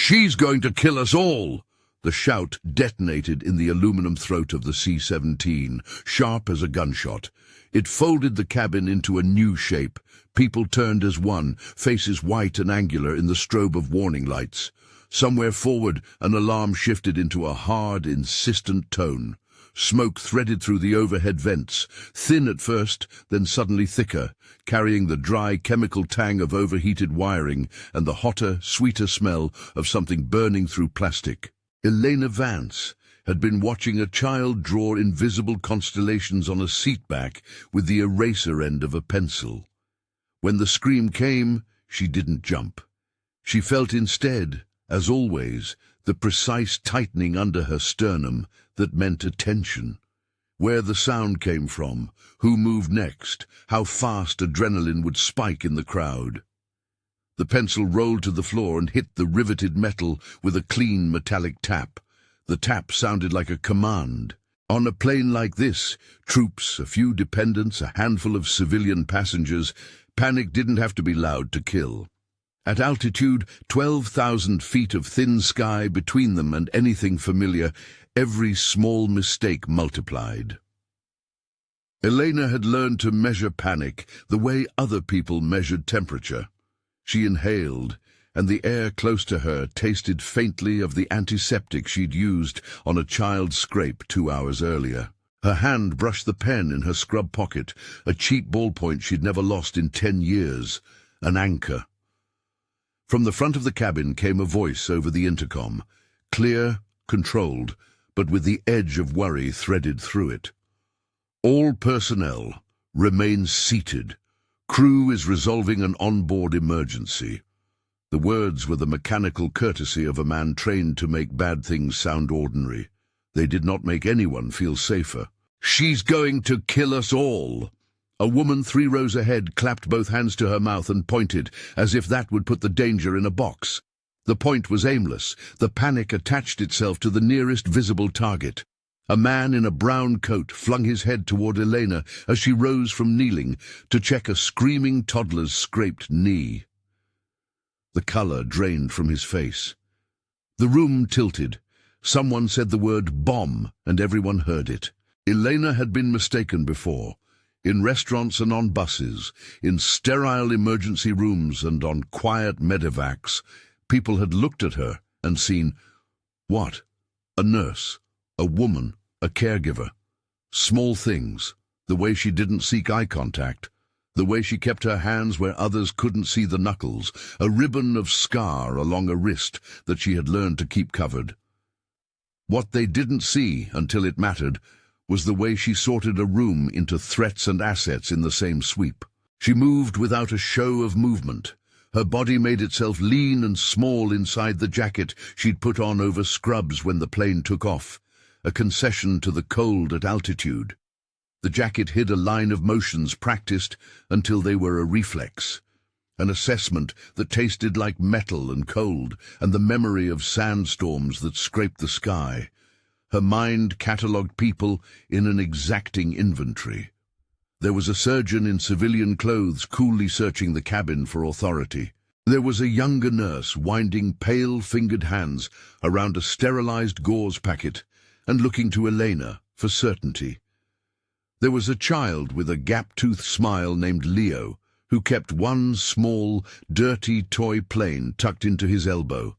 "She's going to kill us all!" The shout detonated in the aluminum throat of the C-17, sharp as a gunshot. It folded the cabin into a new shape. People turned as one, faces white and angular in the strobe of warning lights. Somewhere forward, an alarm shifted into a hard, insistent tone. Smoke threaded through the overhead vents, thin at first, then suddenly thicker, carrying the dry chemical tang of overheated wiring and the hotter, sweeter smell of something burning through plastic. Elena Vance had been watching a child draw invisible constellations on a seatback with the eraser end of a pencil. When the scream came, she didn't jump. She felt instead, as always, the precise tightening under her sternum that meant attention. Where the sound came from, who moved next, how fast adrenaline would spike in the crowd. The pencil rolled to the floor and hit the riveted metal with a clean metallic tap. The tap sounded like a command. On a plane like this, troops, a few dependents, a handful of civilian passengers, panic didn't have to be loud to kill. At altitude, 12,000 feet of thin sky between them and anything familiar, every small mistake multiplied. Elena had learned to measure panic the way other people measured temperature. She inhaled, and the air close to her tasted faintly of the antiseptic she'd used on a child's scrape 2 hours earlier. Her hand brushed the pen in her scrub pocket, a cheap ballpoint she'd never lost in 10 years, an anchor. From the front of the cabin came a voice over the intercom, clear, controlled, but with the edge of worry threaded through it. "All personnel, remain seated. Crew is resolving an onboard emergency." The words were the mechanical courtesy of a man trained to make bad things sound ordinary. They did not make anyone feel safer. "She's going to kill us all!" A woman 3 rows ahead clapped both hands to her mouth and pointed, as if that would put the danger in a box. The point was aimless. The panic attached itself to the nearest visible target. A man in a brown coat flung his head toward Elena as she rose from kneeling to check a screaming toddler's scraped knee. The color drained from his face. The room tilted. Someone said the word bomb, and everyone heard it. Elena had been mistaken before. In restaurants and on buses, in sterile emergency rooms and on quiet medevacs, people had looked at her and seen, what? A nurse, a woman, a caregiver. Small things, the way she didn't seek eye contact, the way she kept her hands where others couldn't see the knuckles, a ribbon of scar along a wrist that she had learned to keep covered. What they didn't see until it mattered was the way she sorted a room into threats and assets in the same sweep. She moved without a show of movement. Her body made itself lean and small inside the jacket she'd put on over scrubs when the plane took off, a concession to the cold at altitude. The jacket hid a line of motions practiced until they were a reflex, an assessment that tasted like metal and cold, and the memory of sandstorms that scraped the sky. Her mind catalogued people in an exacting inventory. There was a surgeon in civilian clothes coolly searching the cabin for authority. There was a younger nurse winding pale-fingered hands around a sterilized gauze packet and looking to Elena for certainty. There was a child with a gap-toothed smile named Leo, who kept one small, dirty toy plane tucked into his elbow.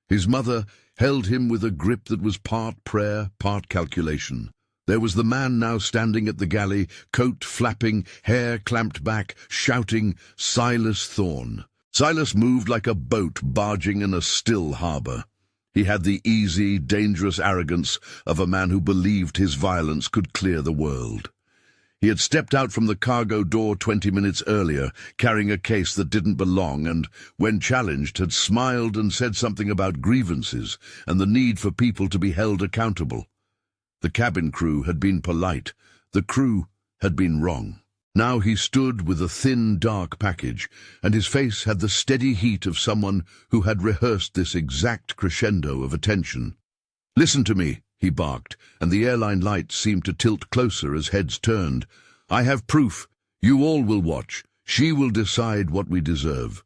His mother held him with a grip that was part prayer, part calculation. There was the man now standing at the galley, coat flapping, hair clamped back, shouting, Silas Thorne. Silas moved like a boat barging in a still harbor. He had the easy, dangerous arrogance of a man who believed his violence could clear the world. He had stepped out from the cargo door 20 minutes earlier, carrying a case that didn't belong, and, when challenged, had smiled and said something about grievances and the need for people to be held accountable. The cabin crew had been polite. The crew had been wrong. Now he stood with a thin, dark package, and his face had the steady heat of someone who had rehearsed this exact crescendo of attention. "Listen to me," he barked, and the airline lights seemed to tilt closer as heads turned. "I have proof. You all will watch. She will decide what we deserve."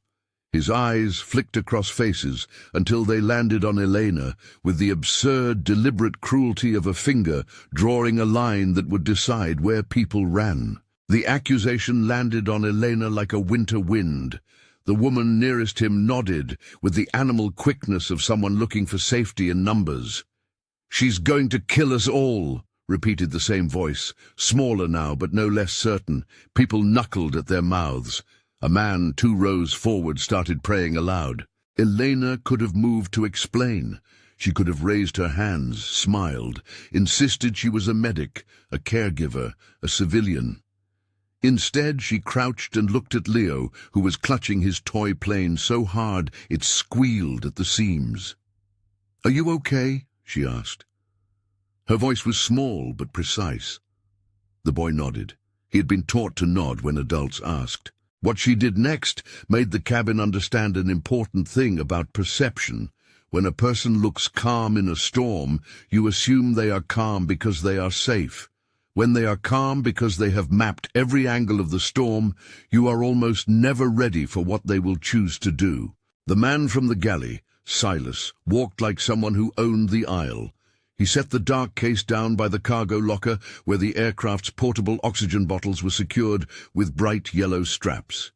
His eyes flicked across faces until they landed on Elena with the absurd, deliberate cruelty of a finger drawing a line that would decide where people ran. The accusation landed on Elena like a winter wind. The woman nearest him nodded with the animal quickness of someone looking for safety in numbers. "She's going to kill us all," repeated the same voice, smaller now but no less certain. People knuckled at their mouths. A man 2 rows forward started praying aloud. Elena could have moved to explain. She could have raised her hands, smiled, insisted she was a medic, a caregiver, a civilian. Instead, she crouched and looked at Leo, who was clutching his toy plane so hard it squealed at the seams. "Are you okay?" she asked. Her voice was small but precise. The boy nodded. He had been taught to nod when adults asked. What she did next made the cabin understand an important thing about perception. When a person looks calm in a storm, you assume they are calm because they are safe. When they are calm because they have mapped every angle of the storm, you are almost never ready for what they will choose to do. The man from the galley, Silas, walked like someone who owned the aisle. He set the dark case down by the cargo locker where the aircraft's portable oxygen bottles were secured with bright yellow straps.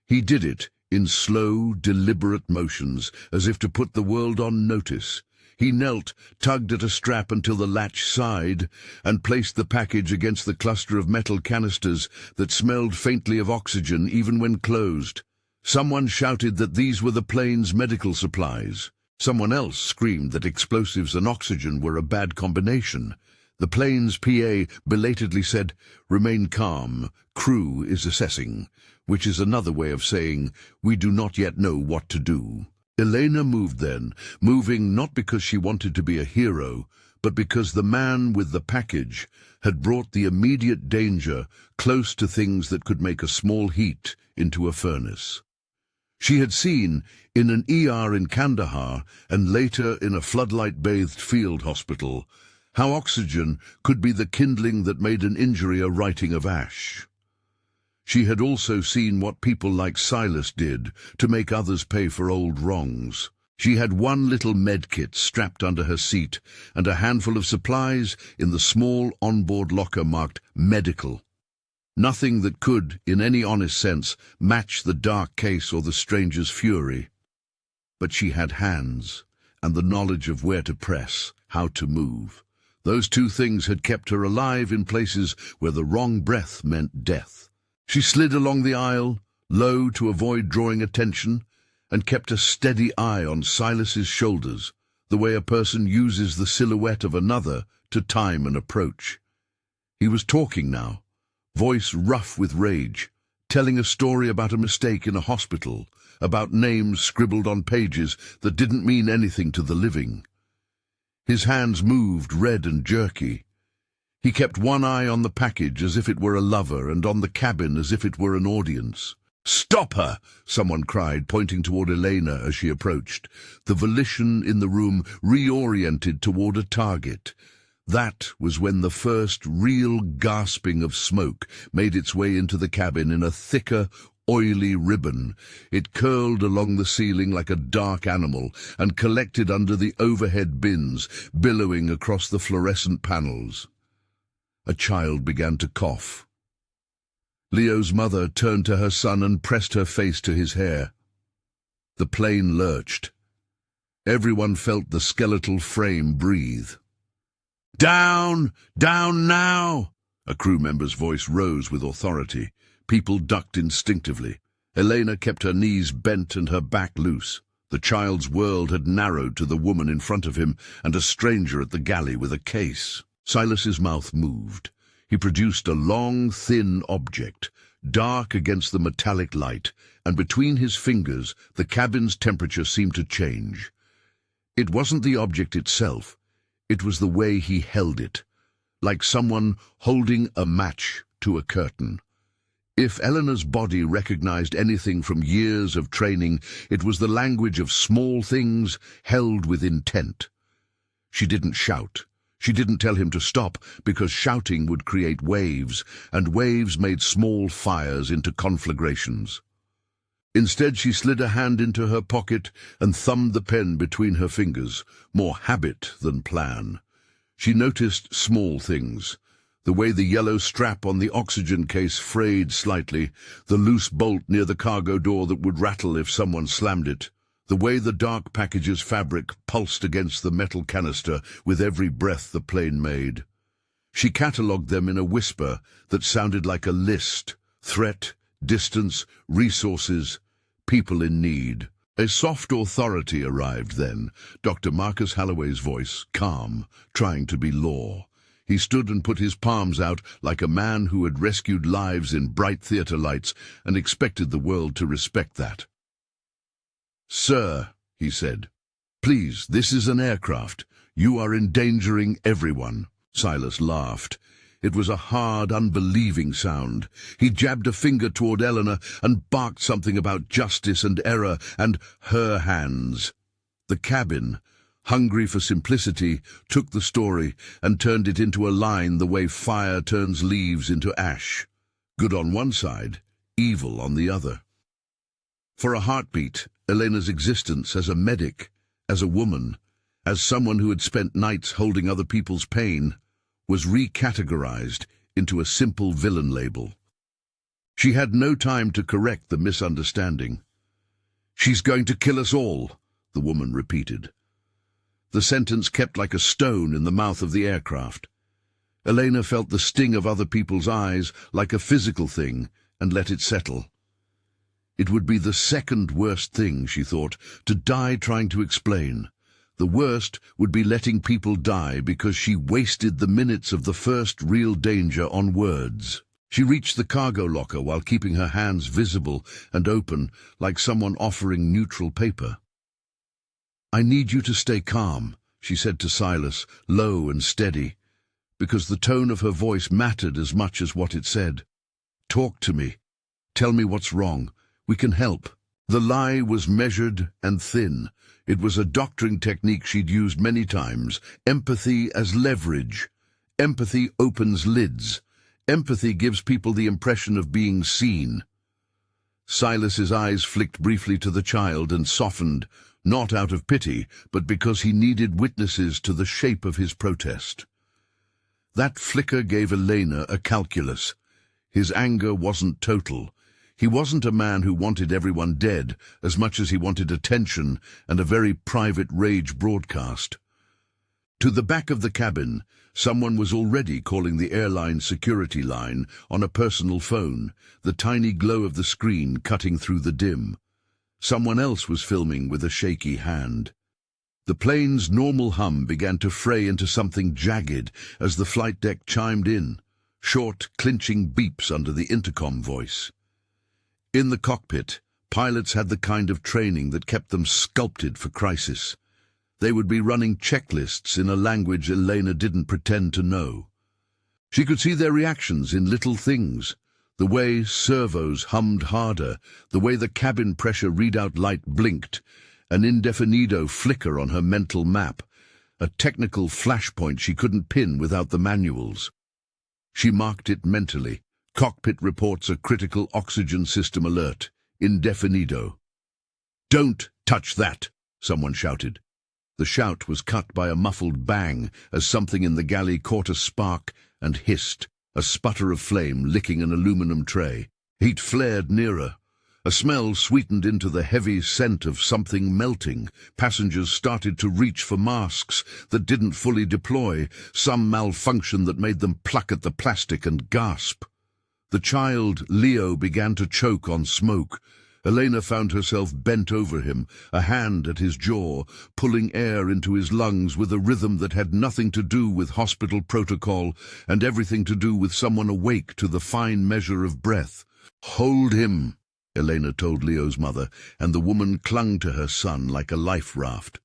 He did it in slow, deliberate motions, as if to put the world on notice. He knelt, tugged at a strap until the latch sighed, and placed the package against the cluster of metal canisters that smelled faintly of oxygen even when closed. Someone shouted that these were the plane's medical supplies. Someone else screamed that explosives and oxygen were a bad combination. The plane's PA belatedly said, "Remain calm, crew is assessing," which is another way of saying, "We do not yet know what to do." Elena moved then, moving not because she wanted to be a hero, but because the man with the package had brought the immediate danger close to things that could make a small heat into a furnace. She had seen, in an ER in Kandahar and later in a floodlight-bathed field hospital, how oxygen could be the kindling that made an injury a writing of ash. She had also seen what people like Silas did to make others pay for old wrongs. She had one little medkit strapped under her seat and a handful of supplies in the small onboard locker marked medical. Nothing that could, in any honest sense, match the dark case or the stranger's fury. But she had hands, and the knowledge of where to press, how to move. Those 2 things had kept her alive in places where the wrong breath meant death. She slid along the aisle, low to avoid drawing attention, and kept a steady eye on Silas's shoulders, the way a person uses the silhouette of another to time an approach. He was talking now, voice rough with rage, telling a story about a mistake in a hospital, about names scribbled on pages that didn't mean anything to the living. His hands moved, red and jerky. He kept one eye on the package as if it were a lover and on the cabin as if it were an audience. "Stop her!" someone cried, pointing toward Elena as she approached. The volition in the room reoriented toward a target. That was when the first real gasping of smoke made its way into the cabin in a thicker, oily ribbon. It curled along the ceiling like a dark animal and collected under the overhead bins, billowing across the fluorescent panels. A child began to cough. Leo's mother turned to her son and pressed her face to his hair. The plane lurched. Everyone felt the skeletal frame breathe. "Down! Down now!" A crew member's voice rose with authority. People ducked instinctively. Elena kept her knees bent and her back loose. The child's world had narrowed to the woman in front of him and a stranger at the galley with a case. Silas's mouth moved. He produced a long, thin object, dark against the metallic light, and between his fingers the cabin's temperature seemed to change. It wasn't the object itself. It was the way he held it, like someone holding a match to a curtain. If Elena's body recognized anything from years of training, it was the language of small things held with intent. She didn't shout. She didn't tell him to stop, because shouting would create waves, and waves made small fires into conflagrations. Instead, she slid a hand into her pocket and thumbed the pen between her fingers, more habit than plan. She noticed small things. The way the yellow strap on the oxygen case frayed slightly, the loose bolt near the cargo door that would rattle if someone slammed it, the way the dark package's fabric pulsed against the metal canister with every breath the plane made. She catalogued them in a whisper that sounded like a list: threat, distance, resources, people in need. A soft authority arrived then, Dr. Marcus Halloway's voice, calm, trying to be law. He stood and put his palms out like a man who had rescued lives in bright theatre lights and expected the world to respect that. "Sir," he said, "please, this is an aircraft. You are endangering everyone." Silas laughed. It was a hard, unbelieving sound. He jabbed a finger toward Elena and barked something about justice and error and her hands. The cabin, hungry for simplicity, took the story and turned it into a line the way fire turns leaves into ash. Good on one side, evil on the other. For a heartbeat, Elena's existence as a medic, as a woman, as someone who had spent nights holding other people's pain, was recategorized into a simple villain label. She had no time to correct the misunderstanding. "She's going to kill us all," the woman repeated. The sentence kept like a stone in the mouth of the aircraft. Elena felt the sting of other people's eyes like a physical thing and let it settle. It would be the second worst thing, she thought, to die trying to explain. The worst would be letting people die because she wasted the minutes of the first real danger on words. She reached the cargo locker while keeping her hands visible and open, like someone offering neutral paper. "I need you to stay calm," she said to Silas, low and steady, because the tone of her voice mattered as much as what it said. "Talk to me. Tell me what's wrong. We can help." The lie was measured and thin. It was a doctoring technique she'd used many times. Empathy as leverage. Empathy opens lids. Empathy gives people the impression of being seen. Silas's eyes flicked briefly to the child and softened, not out of pity, but because he needed witnesses to the shape of his protest. That flicker gave Elena a calculus. His anger wasn't total. He wasn't a man who wanted everyone dead as much as he wanted attention and a very private rage broadcast. To the back of the cabin, someone was already calling the airline security line on a personal phone, the tiny glow of the screen cutting through the dim. Someone else was filming with a shaky hand. The plane's normal hum began to fray into something jagged as the flight deck chimed in, short, clinching beeps under the intercom voice. In the cockpit, pilots had the kind of training that kept them sculpted for crisis. They would be running checklists in a language Elena didn't pretend to know. She could see their reactions in little things, the way servos hummed harder, the way the cabin pressure readout light blinked, an indefinido flicker on her mental map, a technical flashpoint she couldn't pin without the manuals. She marked it mentally. Cockpit reports a critical oxygen system alert, indefinido. "Don't touch that," someone shouted. The shout was cut by a muffled bang as something in the galley caught a spark and hissed, a sputter of flame licking an aluminum tray. Heat flared nearer. A smell sweetened into the heavy scent of something melting. Passengers started to reach for masks that didn't fully deploy, some malfunction that made them pluck at the plastic and gasp. The child, Leo, began to choke on smoke. Elena found herself bent over him, a hand at his jaw, pulling air into his lungs with a rhythm that had nothing to do with hospital protocol and everything to do with someone awake to the fine measure of breath. "Hold him," Elena told Leo's mother, and the woman clung to her son like a life raft.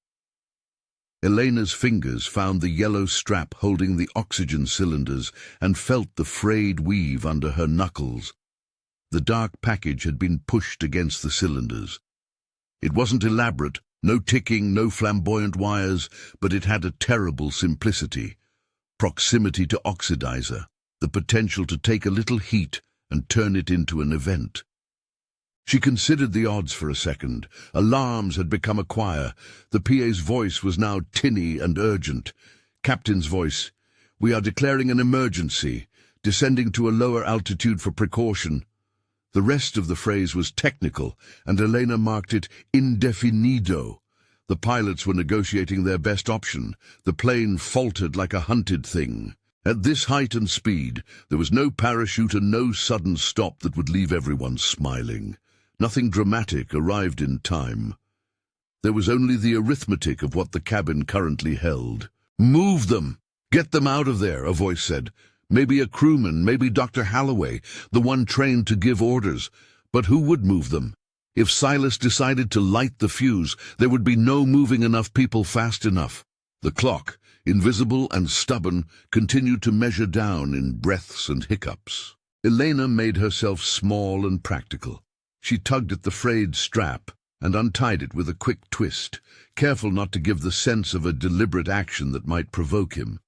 Elena's fingers found the yellow strap holding the oxygen cylinders and felt the frayed weave under her knuckles. The dark package had been pushed against the cylinders. It wasn't elaborate, no ticking, no flamboyant wires, but it had a terrible simplicity. Proximity to oxidizer, the potential to take a little heat and turn it into an event. She considered the odds for a second. Alarms had become a choir. The PA's voice was now tinny and urgent. Captain's voice. "We are declaring an emergency, descending to a lower altitude for precaution." The rest of the phrase was technical, and Elena marked it indefinido. The pilots were negotiating their best option. The plane faltered like a hunted thing. At this height and speed, there was no parachute and no sudden stop that would leave everyone smiling. Nothing dramatic arrived in time. There was only the arithmetic of what the cabin currently held. "Move them! Get them out of there," a voice said. Maybe a crewman, maybe Dr. Holloway, the one trained to give orders. But who would move them? If Silas decided to light the fuse, there would be no moving enough people fast enough. The clock, invisible and stubborn, continued to measure down in breaths and hiccups. Elena made herself small and practical. She tugged at the frayed strap and untied it with a quick twist, careful not to give the sense of a deliberate action that might provoke him.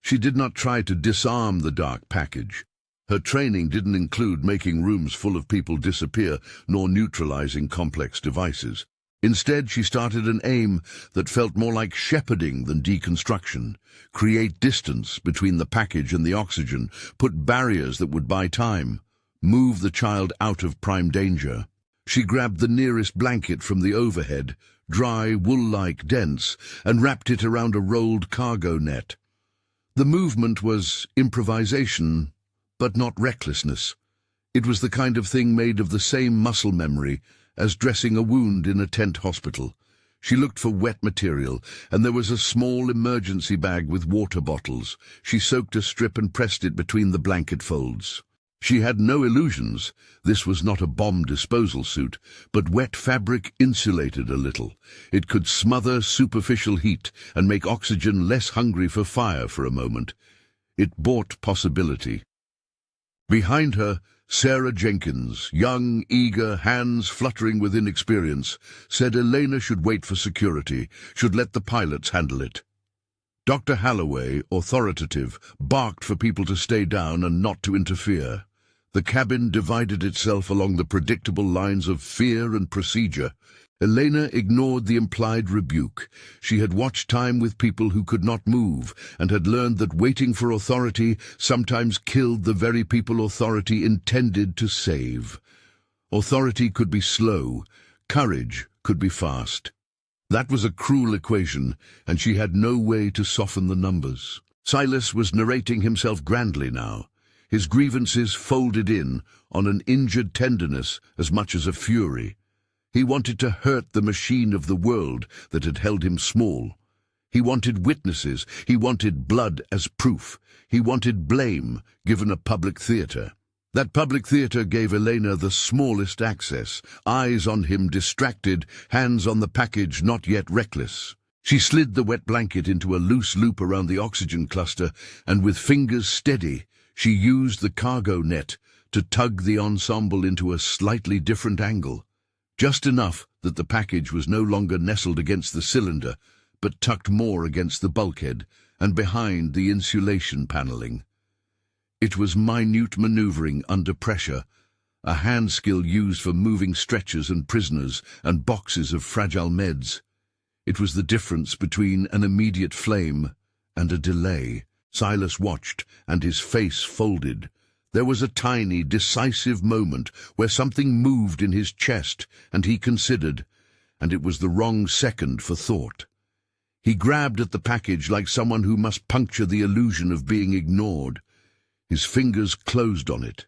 She did not try to disarm the dark package. Her training didn't include making rooms full of people disappear, nor neutralizing complex devices. Instead, she started an aim that felt more like shepherding than deconstruction. Create distance between the package and the oxygen, put barriers that would buy time, move the child out of prime danger. She grabbed the nearest blanket from the overhead, dry, wool-like, dense, and wrapped it around a rolled cargo net. The movement was improvisation, but not recklessness. It was the kind of thing made of the same muscle memory as dressing a wound in a tent hospital. She looked for wet material, and there was a small emergency bag with water bottles. She soaked a strip and pressed it between the blanket folds. She had no illusions. This was not a bomb disposal suit, but wet fabric insulated a little. It could smother superficial heat and make oxygen less hungry for fire for a moment. It bought possibility. Behind her, Sarah Jenkins, young, eager, hands fluttering with inexperience, said Elena should wait for security, should let the pilots handle it. Dr. Holloway, authoritative, barked for people to stay down and not to interfere. The cabin divided itself along the predictable lines of fear and procedure. Elena ignored the implied rebuke. She had watched time with people who could not move, and had learned that waiting for authority sometimes killed the very people authority intended to save. Authority could be slow, courage could be fast. That was a cruel equation, and she had no way to soften the numbers. Silas was narrating himself grandly now, his grievances folded in on an injured tenderness as much as a fury. He wanted to hurt the machine of the world that had held him small. He wanted witnesses, he wanted blood as proof, he wanted blame given a public theatre. That public theatre gave Elena the smallest access, eyes on him distracted, hands on the package not yet reckless. She slid the wet blanket into a loose loop around the oxygen cluster, and with fingers steady, she used the cargo net to tug the ensemble into a slightly different angle. Just enough that the package was no longer nestled against the cylinder, but tucked more against the bulkhead and behind the insulation paneling. It was minute maneuvering under pressure, a hand skill used for moving stretchers and prisoners and boxes of fragile meds. It was the difference between an immediate flame and a delay. Silas watched, and his face folded. There was a tiny, decisive moment where something moved in his chest, and he considered, and it was the wrong second for thought. He grabbed at the package like someone who must puncture the illusion of being ignored. His fingers closed on it.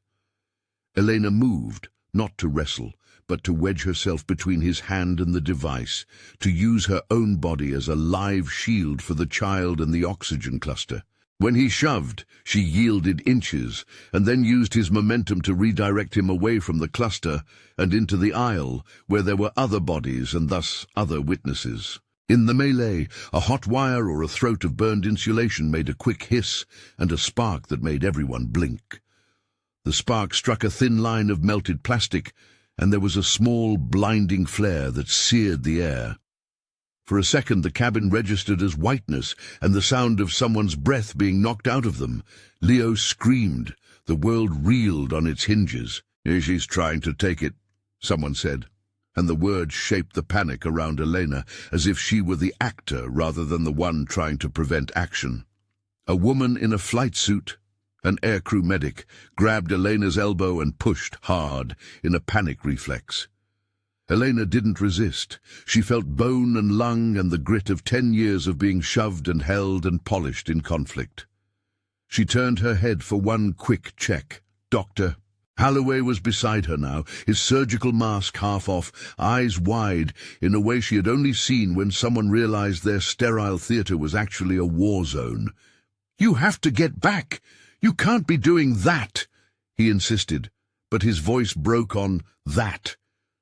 Elena moved, not to wrestle, but to wedge herself between his hand and the device, to use her own body as a live shield for the child and the oxygen cluster. When he shoved, she yielded inches, and then used his momentum to redirect him away from the cluster and into the aisle, where there were other bodies and thus other witnesses. In the melee, a hot wire or a throat of burned insulation made a quick hiss and a spark that made everyone blink. The spark struck a thin line of melted plastic, and there was a small, blinding flare that seared the air. For a second the cabin registered as whiteness and the sound of someone's breath being knocked out of them. Leo screamed. The world reeled on its hinges. "She's trying to take it," someone said, and the words shaped the panic around Elena as if she were the actor rather than the one trying to prevent action. A woman in a flight suit, an aircrew medic, grabbed Elena's elbow and pushed hard in a panic reflex. Elena didn't resist. She felt bone and lung and the grit of 10 years of being shoved and held and polished in conflict. She turned her head for one quick check. Doctor. Holloway was beside her now, his surgical mask half off, eyes wide, in a way she had only seen when someone realized their sterile theater was actually a war zone. "You have to get back! You can't be doing that!" he insisted, but his voice broke on that,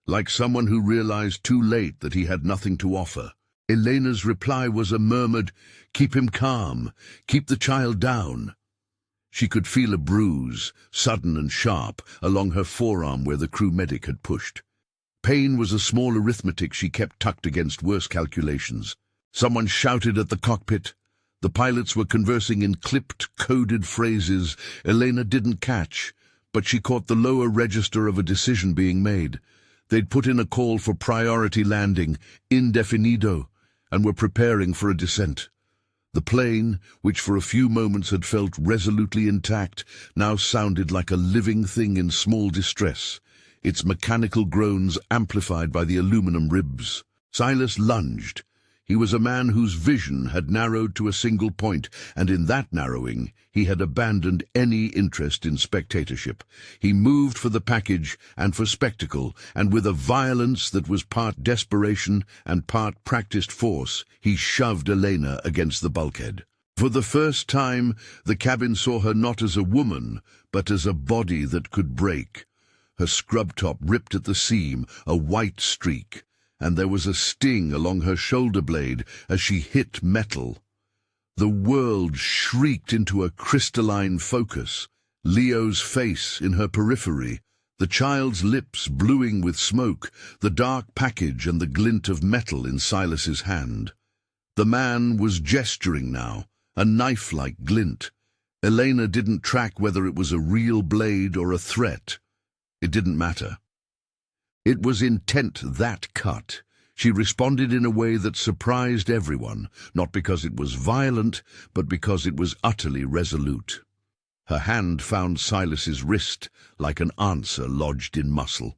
like someone who realized too late that he had nothing to offer. Elena's reply was a murmured, "Keep him calm, keep the child down." She could feel a bruise, sudden and sharp, along her forearm where the crew medic had pushed. Pain was a small arithmetic she kept tucked against worse calculations. Someone shouted at the cockpit. The pilots were conversing in clipped, coded phrases Elena didn't catch, but she caught the lower register of a decision being made. They'd put in a call for priority landing, indefinido, and were preparing for a descent. The plane, which for a few moments had felt resolutely intact, now sounded like a living thing in small distress, its mechanical groans amplified by the aluminum ribs. Silas lunged. He was a man whose vision had narrowed to a single point, and in that narrowing he had abandoned any interest in spectatorship. He moved for the package and for spectacle, and with a violence that was part desperation and part practiced force, he shoved Elena against the bulkhead. For the first time, the cabin saw her not as a woman, but as a body that could break. Her scrub top ripped at the seam, a white streak, and there was a sting along her shoulder blade as she hit metal. The world shrieked into a crystalline focus, Leo's face in her periphery, the child's lips bluing with smoke, the dark package and the glint of metal in Silas's hand. The man was gesturing now, a knife-like glint. Elena didn't track whether it was a real blade or a threat. It didn't matter. It was intent that cut. She responded in a way that surprised everyone, not because it was violent, but because it was utterly resolute. Her hand found Silas's wrist, like an answer lodged in muscle.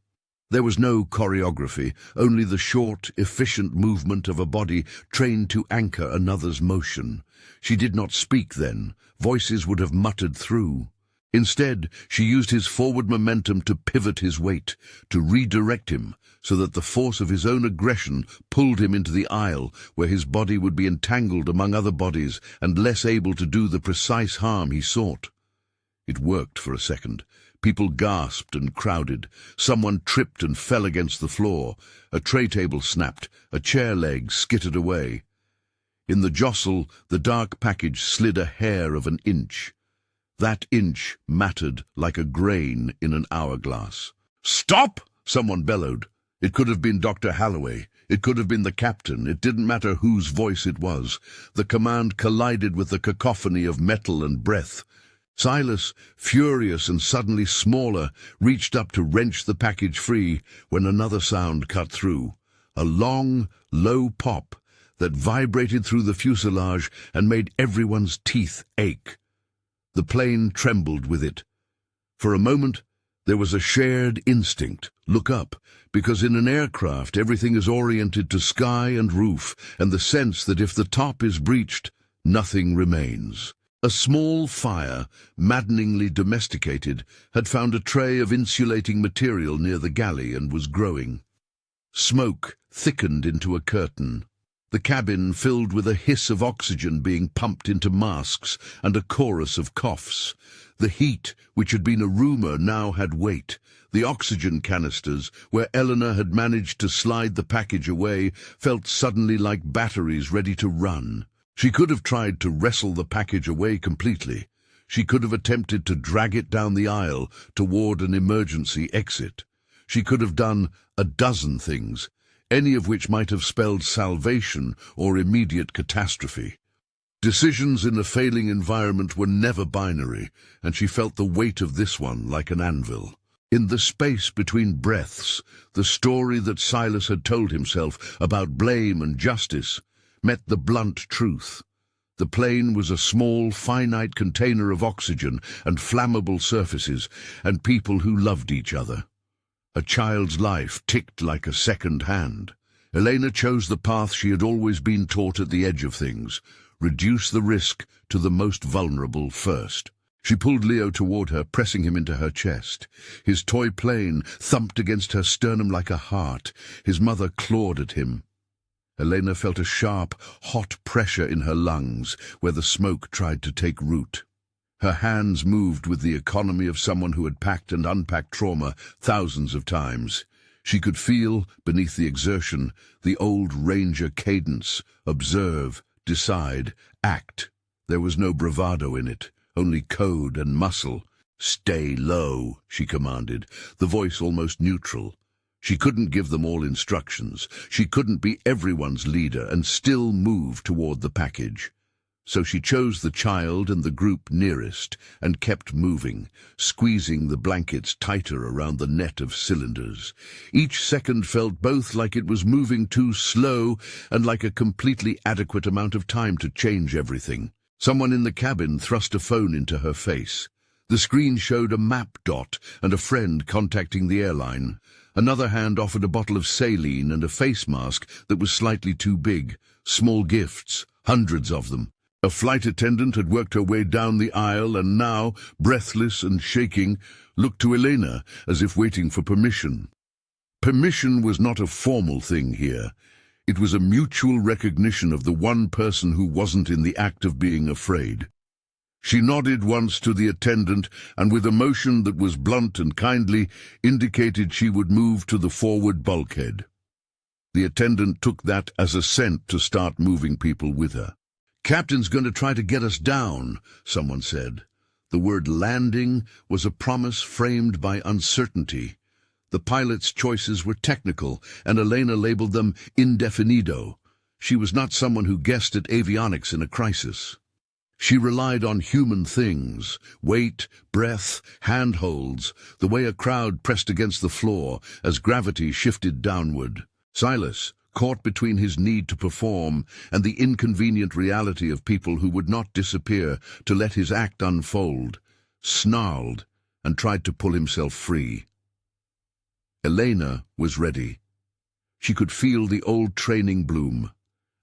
There was no choreography, only the short, efficient movement of a body trained to anchor another's motion. She did not speak then. Voices would have muttered through. Instead, she used his forward momentum to pivot his weight, to redirect him, so that the force of his own aggression pulled him into the aisle, where his body would be entangled among other bodies and less able to do the precise harm he sought. It worked for a second. People gasped and crowded. Someone tripped and fell against the floor. A tray table snapped. A chair leg skittered away. In the jostle, the dark package slid a hair of an inch. That inch mattered like a grain in an hourglass. "Stop!" someone bellowed. It could have been Dr. Holloway. It could have been the captain. It didn't matter whose voice it was. The command collided with the cacophony of metal and breath. Silas, furious and suddenly smaller, reached up to wrench the package free when another sound cut through. A long, low pop that vibrated through the fuselage and made everyone's teeth ache. The plane trembled with it. For a moment, there was a shared instinct. Look up, because in an aircraft everything is oriented to sky and roof, and the sense that if the top is breached, nothing remains. A small fire, maddeningly domesticated, had found a tray of insulating material near the galley and was growing. Smoke thickened into a curtain. The cabin filled with a hiss of oxygen being pumped into masks and a chorus of coughs. The heat, which had been a rumor, now had weight. The oxygen canisters, where Elena had managed to slide the package away, felt suddenly like batteries ready to run. She could have tried to wrestle the package away completely. She could have attempted to drag it down the aisle toward an emergency exit. She could have done a dozen things, any of which might have spelled salvation or immediate catastrophe. Decisions in a failing environment were never binary, and she felt the weight of this one like an anvil. In the space between breaths, the story that Silas had told himself about blame and justice met the blunt truth. The plane was a small, finite container of oxygen and flammable surfaces, and people who loved each other. A child's life ticked like a second hand. Elena chose the path she had always been taught at the edge of things: reduce the risk to the most vulnerable first. She pulled Leo toward her, pressing him into her chest. His toy plane thumped against her sternum like a heart. His mother clawed at him. Elena felt a sharp, hot pressure in her lungs where the smoke tried to take root. Her hands moved with the economy of someone who had packed and unpacked trauma thousands of times. She could feel, beneath the exertion, the old ranger cadence: observe, decide, act. There was no bravado in it, only code and muscle. "Stay low," she commanded, the voice almost neutral. She couldn't give them all instructions. She couldn't be everyone's leader and still move toward the package. So she chose the child and the group nearest and kept moving, squeezing the blankets tighter around the net of cylinders. Each second felt both like it was moving too slow and like a completely adequate amount of time to change everything. Someone in the cabin thrust a phone into her face. The screen showed a map dot and a friend contacting the airline. Another hand offered a bottle of saline and a face mask that was slightly too big. Small gifts, hundreds of them. A flight attendant had worked her way down the aisle and now, breathless and shaking, looked to Elena as if waiting for permission. Permission was not a formal thing here. It was a mutual recognition of the one person who wasn't in the act of being afraid. She nodded once to the attendant and with a motion that was blunt and kindly indicated she would move to the forward bulkhead. The attendant took that as assent to start moving people with her. "Captain's going to try to get us down," someone said. The word landing was a promise framed by uncertainty. The pilot's choices were technical, and Elena labeled them indefinido. She was not someone who guessed at avionics in a crisis. She relied on human things: weight, breath, handholds, the way a crowd pressed against the floor as gravity shifted downward. Silas, caught between his need to perform and the inconvenient reality of people who would not disappear to let his act unfold, snarled and tried to pull himself free. Elena was ready. She could feel the old training bloom,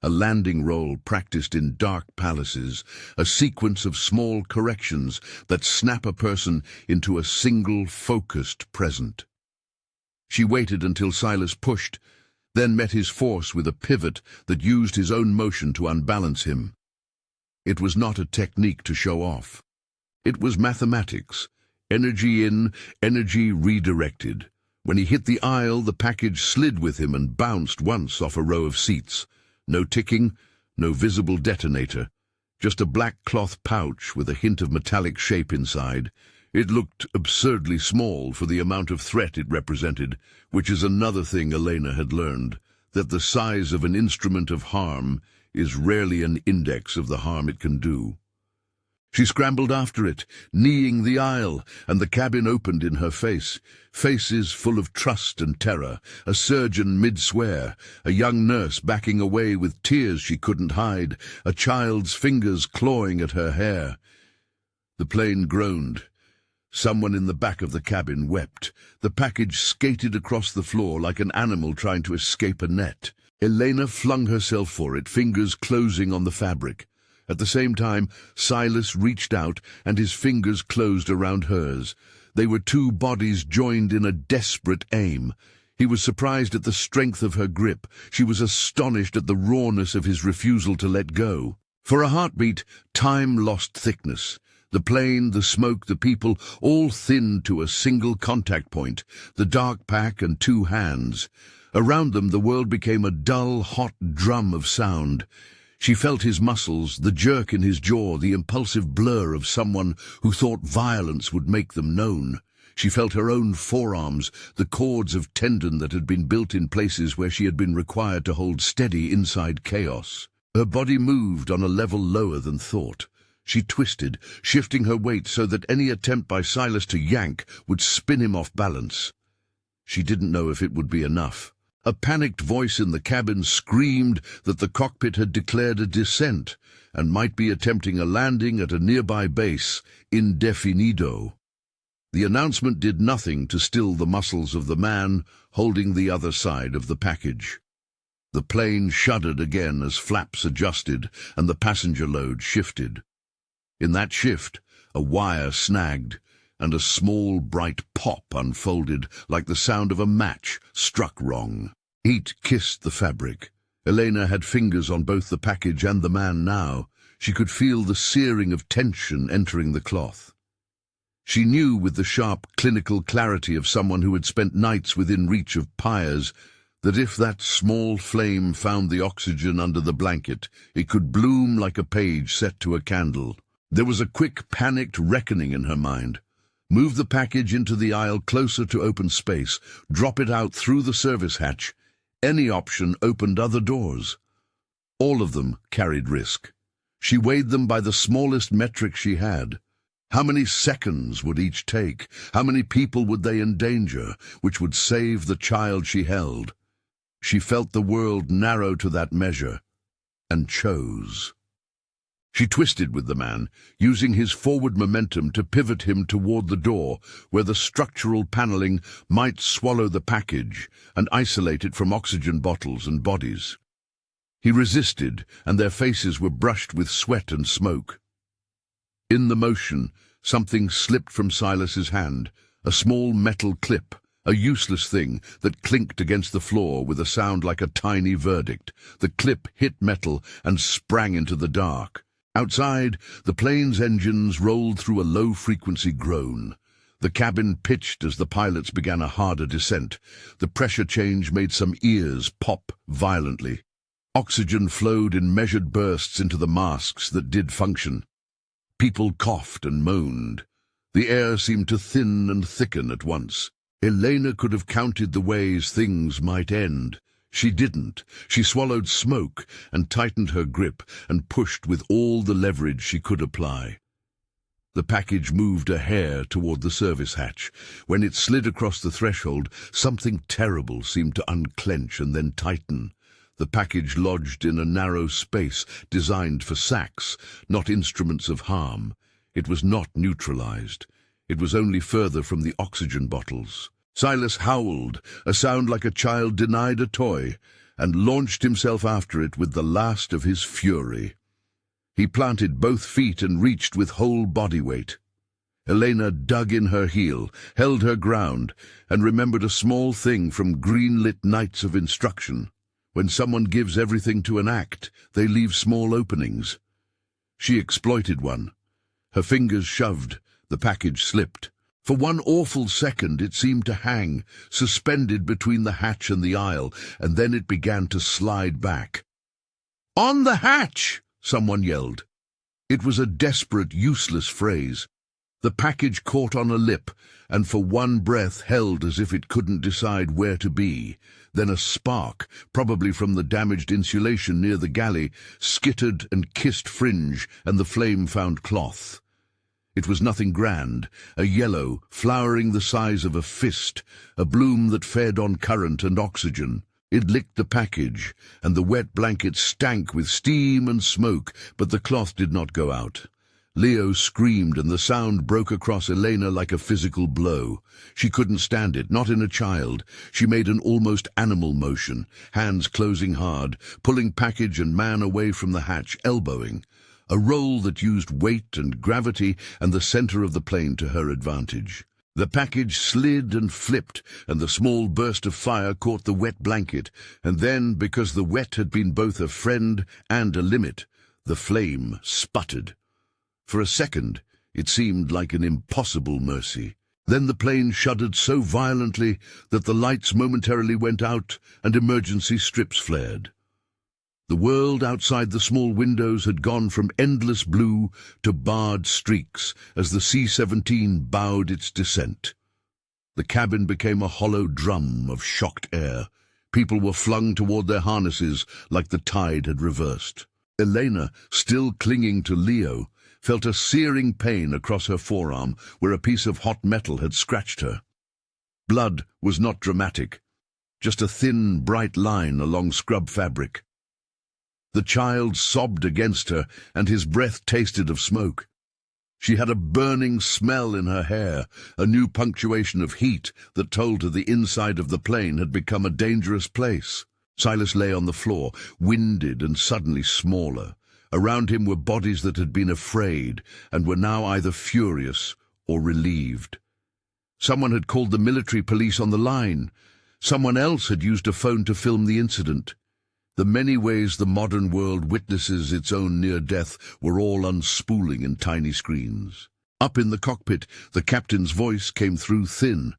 a landing roll practiced in dark palaces, a sequence of small corrections that snap a person into a single, focused present. She waited until Silas pushed, then met his force with a pivot that used his own motion to unbalance him. It was not a technique to show off. It was mathematics: energy in, energy redirected. When he hit the aisle, the package slid with him and bounced once off a row of seats. No ticking, no visible detonator, just a black cloth pouch with a hint of metallic shape inside. It looked absurdly small for the amount of threat it represented, which is another thing Elena had learned, that the size of an instrument of harm is rarely an index of the harm it can do. She scrambled after it, kneeing the aisle, and the cabin opened in her face. Faces full of trust and terror, a surgeon mid-swear, a young nurse backing away with tears she couldn't hide, a child's fingers clawing at her hair. The plane groaned. Someone in the back of the cabin wept. The package skated across the floor like an animal trying to escape a net. Elena flung herself for it, fingers closing on the fabric. At the same time, Silas reached out, and his fingers closed around hers. They were two bodies joined in a desperate aim. He was surprised at the strength of her grip. She was astonished at the rawness of his refusal to let go. For a heartbeat, time lost thickness. The plane, the smoke, the people, all thinned to a single contact point, the dark pack and two hands. Around them, the world became a dull, hot drum of sound. She felt his muscles, the jerk in his jaw, the impulsive blur of someone who thought violence would make them known. She felt her own forearms, the cords of tendon that had been built in places where she had been required to hold steady inside chaos. Her body moved on a level lower than thought. She twisted, shifting her weight so that any attempt by Silas to yank would spin him off balance. She didn't know if it would be enough. A panicked voice in the cabin screamed that the cockpit had declared a descent and might be attempting a landing at a nearby base, indefinido. The announcement did nothing to still the muscles of the man holding the other side of the package. The plane shuddered again as flaps adjusted and the passenger load shifted. In that shift, a wire snagged, and a small, bright pop unfolded like the sound of a match struck wrong. Heat kissed the fabric. Elena had fingers on both the package and the man now. She could feel the searing of tension entering the cloth. She knew with the sharp, clinical clarity of someone who had spent nights within reach of pyres that if that small flame found the oxygen under the blanket, it could bloom like a page set to a candle. There was a quick, panicked reckoning in her mind. Move the package into the aisle closer to open space, drop it out through the service hatch. Any option opened other doors. All of them carried risk. She weighed them by the smallest metric she had. How many seconds would each take? How many people would they endanger, which would save the child she held? She felt the world narrow to that measure, and chose. She twisted with the man, using his forward momentum to pivot him toward the door, where the structural paneling might swallow the package and isolate it from oxygen bottles and bodies. He resisted, and their faces were brushed with sweat and smoke. In the motion, something slipped from Silas's hand, a small metal clip, a useless thing that clinked against the floor with a sound like a tiny verdict. The clip hit metal and sprang into the dark. Outside, the plane's engines rolled through a low-frequency groan. The cabin pitched as the pilots began a harder descent. The pressure change made some ears pop violently. Oxygen flowed in measured bursts into the masks that did function. People coughed and moaned. The air seemed to thin and thicken at once. Elena could have counted the ways things might end. She didn't. She swallowed smoke and tightened her grip and pushed with all the leverage she could apply. The package moved a hair toward the service hatch. When it slid across the threshold, something terrible seemed to unclench and then tighten. The package lodged in a narrow space designed for sacks, not instruments of harm. It was not neutralized. It was only further from the oxygen bottles. Silas howled, a sound like a child denied a toy, and launched himself after it with the last of his fury. He planted both feet and reached with whole body weight. Elena dug in her heel, held her ground, and remembered a small thing from green-lit nights of instruction. When someone gives everything to an act, they leave small openings. She exploited one. Her fingers shoved, the package slipped. For one awful second it seemed to hang, suspended between the hatch and the aisle, and then it began to slide back. "On the hatch!" someone yelled. It was a desperate, useless phrase. The package caught on a lip, and for one breath held as if it couldn't decide where to be. Then a spark, probably from the damaged insulation near the galley, skittered and kissed fringe, and the flame found cloth. It was nothing grand, a yellow, flowering the size of a fist, a bloom that fed on current and oxygen. It licked the package, and the wet blanket stank with steam and smoke, but the cloth did not go out. Leo screamed, and the sound broke across Elena like a physical blow. She couldn't stand it, not in a child. She made an almost animal motion, hands closing hard, pulling package and man away from the hatch, elbowing. A roll that used weight and gravity and the center of the plane to her advantage. The package slid and flipped, and the small burst of fire caught the wet blanket, and then, because the wet had been both a friend and a limit, the flame sputtered. For a second, it seemed like an impossible mercy. Then the plane shuddered so violently that the lights momentarily went out and emergency strips flared. The world outside the small windows had gone from endless blue to barred streaks as the C-17 bowed its descent. The cabin became a hollow drum of shocked air. People were flung toward their harnesses like the tide had reversed. Elena, still clinging to Leo, felt a searing pain across her forearm where a piece of hot metal had scratched her. Blood was not dramatic, just a thin, bright line along scrub fabric. The child sobbed against her, and his breath tasted of smoke. She had a burning smell in her hair, a new punctuation of heat that told her the inside of the plane had become a dangerous place. Silas lay on the floor, winded and suddenly smaller. Around him were bodies that had been afraid and were now either furious or relieved. Someone had called the military police on the line. Someone else had used a phone to film the incident. The many ways the modern world witnesses its own near-death were all unspooling in tiny screens. Up in the cockpit, the captain's voice came through thin.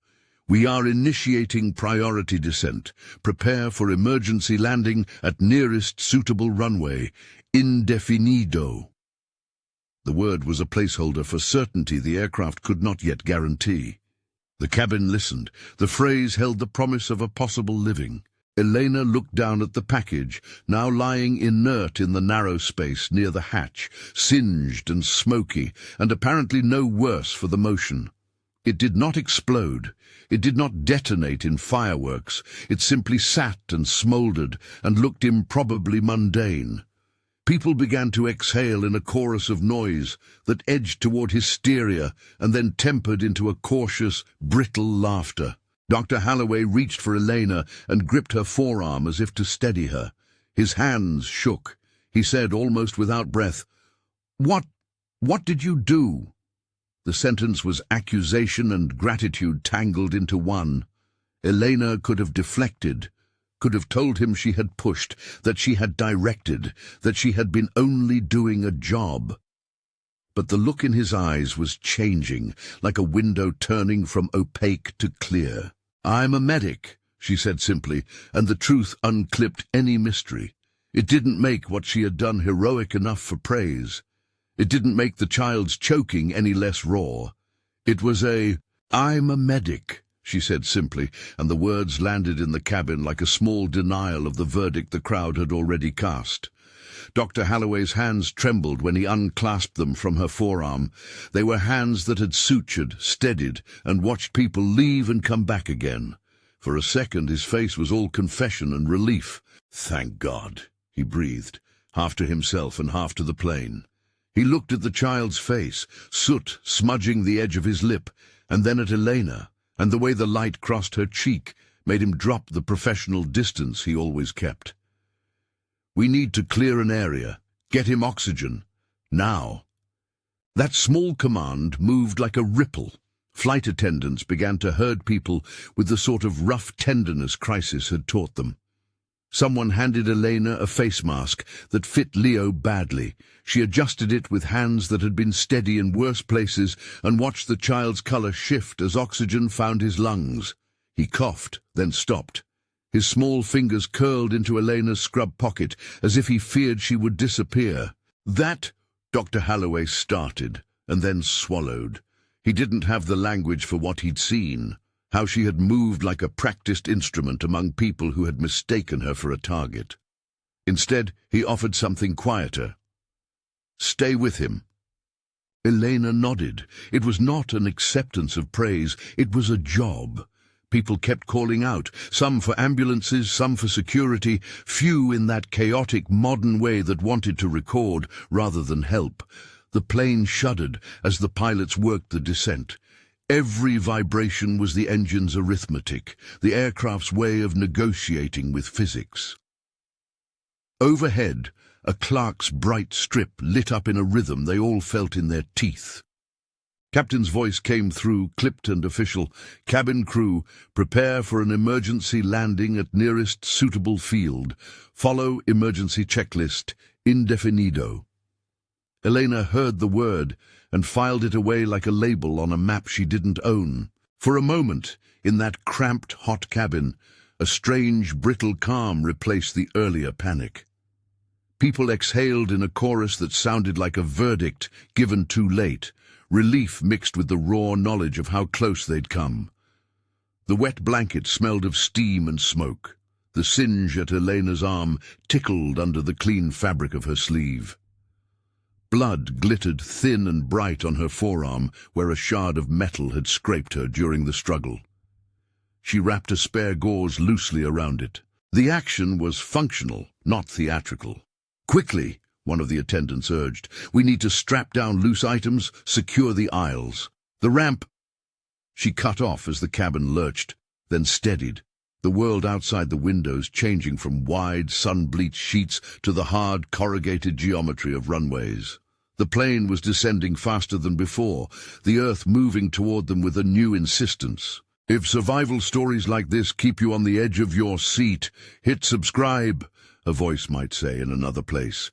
"We are initiating priority descent. Prepare for emergency landing at nearest suitable runway. Indefinido." The word was a placeholder for certainty the aircraft could not yet guarantee. The cabin listened. The phrase held the promise of a possible living. Elena looked down at the package, now lying inert in the narrow space near the hatch, singed and smoky, and apparently no worse for the motion. It did not explode. It did not detonate in fireworks. It simply sat and smouldered and looked improbably mundane. People began to exhale in a chorus of noise that edged toward hysteria and then tempered into a cautious, brittle laughter. Dr. Holloway reached for Elena and gripped her forearm as if to steady her. His hands shook. He said, almost without breath, What did you do?" The sentence was accusation and gratitude tangled into one. Elena could have deflected, could have told him she had pushed, that she had directed, that she had been only doing a job. But the look in his eyes was changing, like a window turning from opaque to clear. "I'm a medic," she said simply, and the truth unclipped any mystery. It didn't make what she had done heroic enough for praise. It didn't make the child's choking any less raw. It was "I'm a medic," she said simply, and the words landed in the cabin like a small denial of the verdict the crowd had already cast. Dr. Holloway's hands trembled when he unclasped them from her forearm. They were hands that had sutured, steadied, and watched people leave and come back again. For a second his face was all confession and relief. "Thank God," he breathed, half to himself and half to the plane. He looked at the child's face, soot smudging the edge of his lip, and then at Elena, and the way the light crossed her cheek made him drop the professional distance he always kept. "We need to clear an area. Get him oxygen. Now." That small command moved like a ripple. Flight attendants began to herd people with the sort of rough tenderness crisis had taught them. Someone handed Elena a face mask that fit Leo badly. She adjusted it with hands that had been steady in worse places and watched the child's color shift as oxygen found his lungs. He coughed, then stopped. His small fingers curled into Elena's scrub pocket as if he feared she would disappear. "That," Dr. Holloway started, and then swallowed. He didn't have the language for what he'd seen, how she had moved like a practiced instrument among people who had mistaken her for a target. Instead, he offered something quieter. "Stay with him." Elena nodded. It was not an acceptance of praise, it was a job. People kept calling out, some for ambulances, some for security, few in that chaotic modern way that wanted to record rather than help. The plane shuddered as the pilots worked the descent. Every vibration was the engine's arithmetic, the aircraft's way of negotiating with physics. Overhead, a Clark's bright strip lit up in a rhythm they all felt in their teeth. Captain's voice came through, clipped and official. "Cabin crew, prepare for an emergency landing at nearest suitable field. Follow emergency checklist, indefinido." Elena heard the word and filed it away like a label on a map she didn't own. For a moment, in that cramped, hot cabin, a strange, brittle calm replaced the earlier panic. People exhaled in a chorus that sounded like a verdict given too late, relief mixed with the raw knowledge of how close they'd come. The wet blanket smelled of steam and smoke. The singe at Elena's arm tickled under the clean fabric of her sleeve. Blood glittered thin and bright on her forearm where a shard of metal had scraped her during the struggle. She wrapped a spare gauze loosely around it. The action was functional, not theatrical. "Quickly," one of the attendants urged. "We need to strap down loose items, secure the aisles. The ramp—" She cut off as the cabin lurched, then steadied, the world outside the windows changing from wide, sun-bleached sheets to the hard, corrugated geometry of runways. The plane was descending faster than before, the earth moving toward them with a new insistence. If survival stories like this keep you on the edge of your seat, hit subscribe, a voice might say in another place.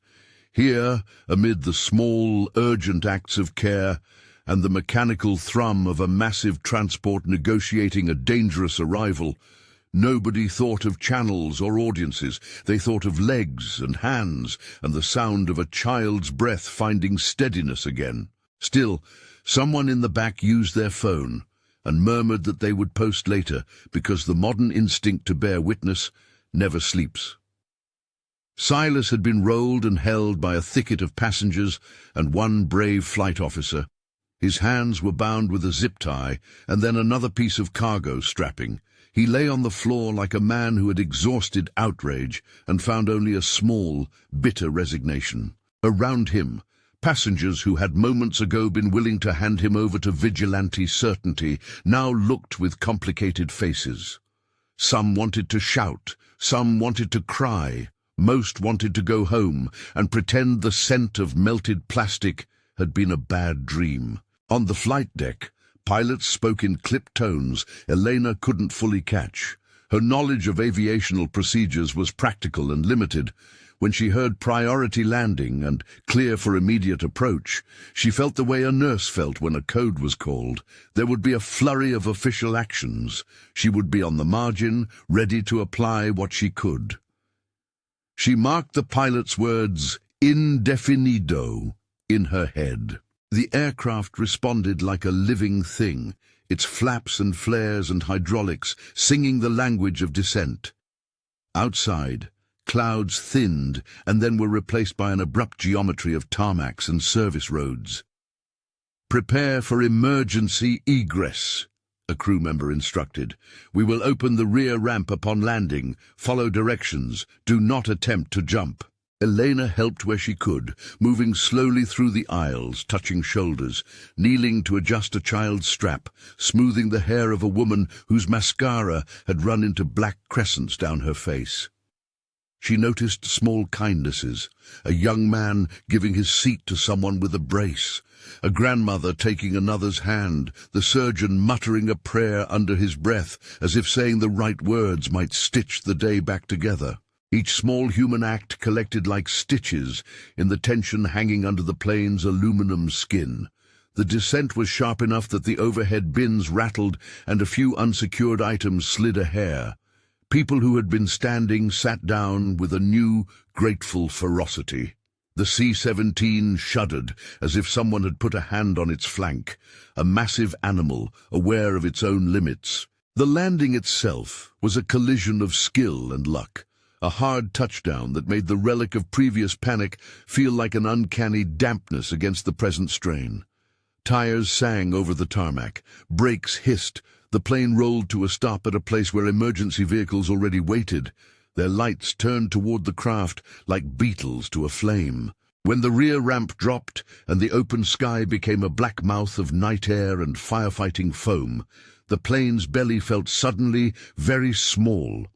Here, amid the small, urgent acts of care and the mechanical thrum of a massive transport negotiating a dangerous arrival, nobody thought of channels or audiences. They thought of legs and hands and the sound of a child's breath finding steadiness again. Still, someone in the back used their phone and murmured that they would post later because the modern instinct to bear witness never sleeps. Silas had been rolled and held by a thicket of passengers and one brave flight officer. His hands were bound with a zip tie and then another piece of cargo strapping. He lay on the floor like a man who had exhausted outrage and found only a small, bitter resignation. Around him, passengers who had moments ago been willing to hand him over to vigilante certainty now looked with complicated faces. Some wanted to shout, some wanted to cry, most wanted to go home and pretend the scent of melted plastic had been a bad dream. On the flight deck, pilots spoke in clipped tones Elena couldn't fully catch. Her knowledge of aviational procedures was practical and limited. When she heard priority landing and clear for immediate approach, she felt the way a nurse felt when a code was called. There would be a flurry of official actions. She would be on the margin, ready to apply what she could. She marked the pilot's words, indefinido, in her head. The aircraft responded like a living thing, its flaps and flares and hydraulics singing the language of descent. Outside, clouds thinned and then were replaced by an abrupt geometry of tarmacs and service roads. "Prepare for emergency egress," a crew member instructed. "We will open the rear ramp upon landing. Follow directions. Do not attempt to jump." Elena helped where she could, moving slowly through the aisles, touching shoulders, kneeling to adjust a child's strap, smoothing the hair of a woman whose mascara had run into black crescents down her face. She noticed small kindnesses, a young man giving his seat to someone with a brace, a grandmother taking another's hand, the surgeon muttering a prayer under his breath as if saying the right words might stitch the day back together. Each small human act collected like stitches in the tension hanging under the plane's aluminum skin. The descent was sharp enough that the overhead bins rattled and a few unsecured items slid a hair. People who had been standing sat down with a new, grateful ferocity. The C-17 shuddered as if someone had put a hand on its flank, a massive animal aware of its own limits. The landing itself was a collision of skill and luck. A hard touchdown that made the relic of previous panic feel like an uncanny dampness against the present strain. Tires sang over the tarmac, brakes hissed, the plane rolled to a stop at a place where emergency vehicles already waited. Their lights turned toward the craft like beetles to a flame. When the rear ramp dropped and the open sky became a black mouth of night air and firefighting foam, the plane's belly felt suddenly very small.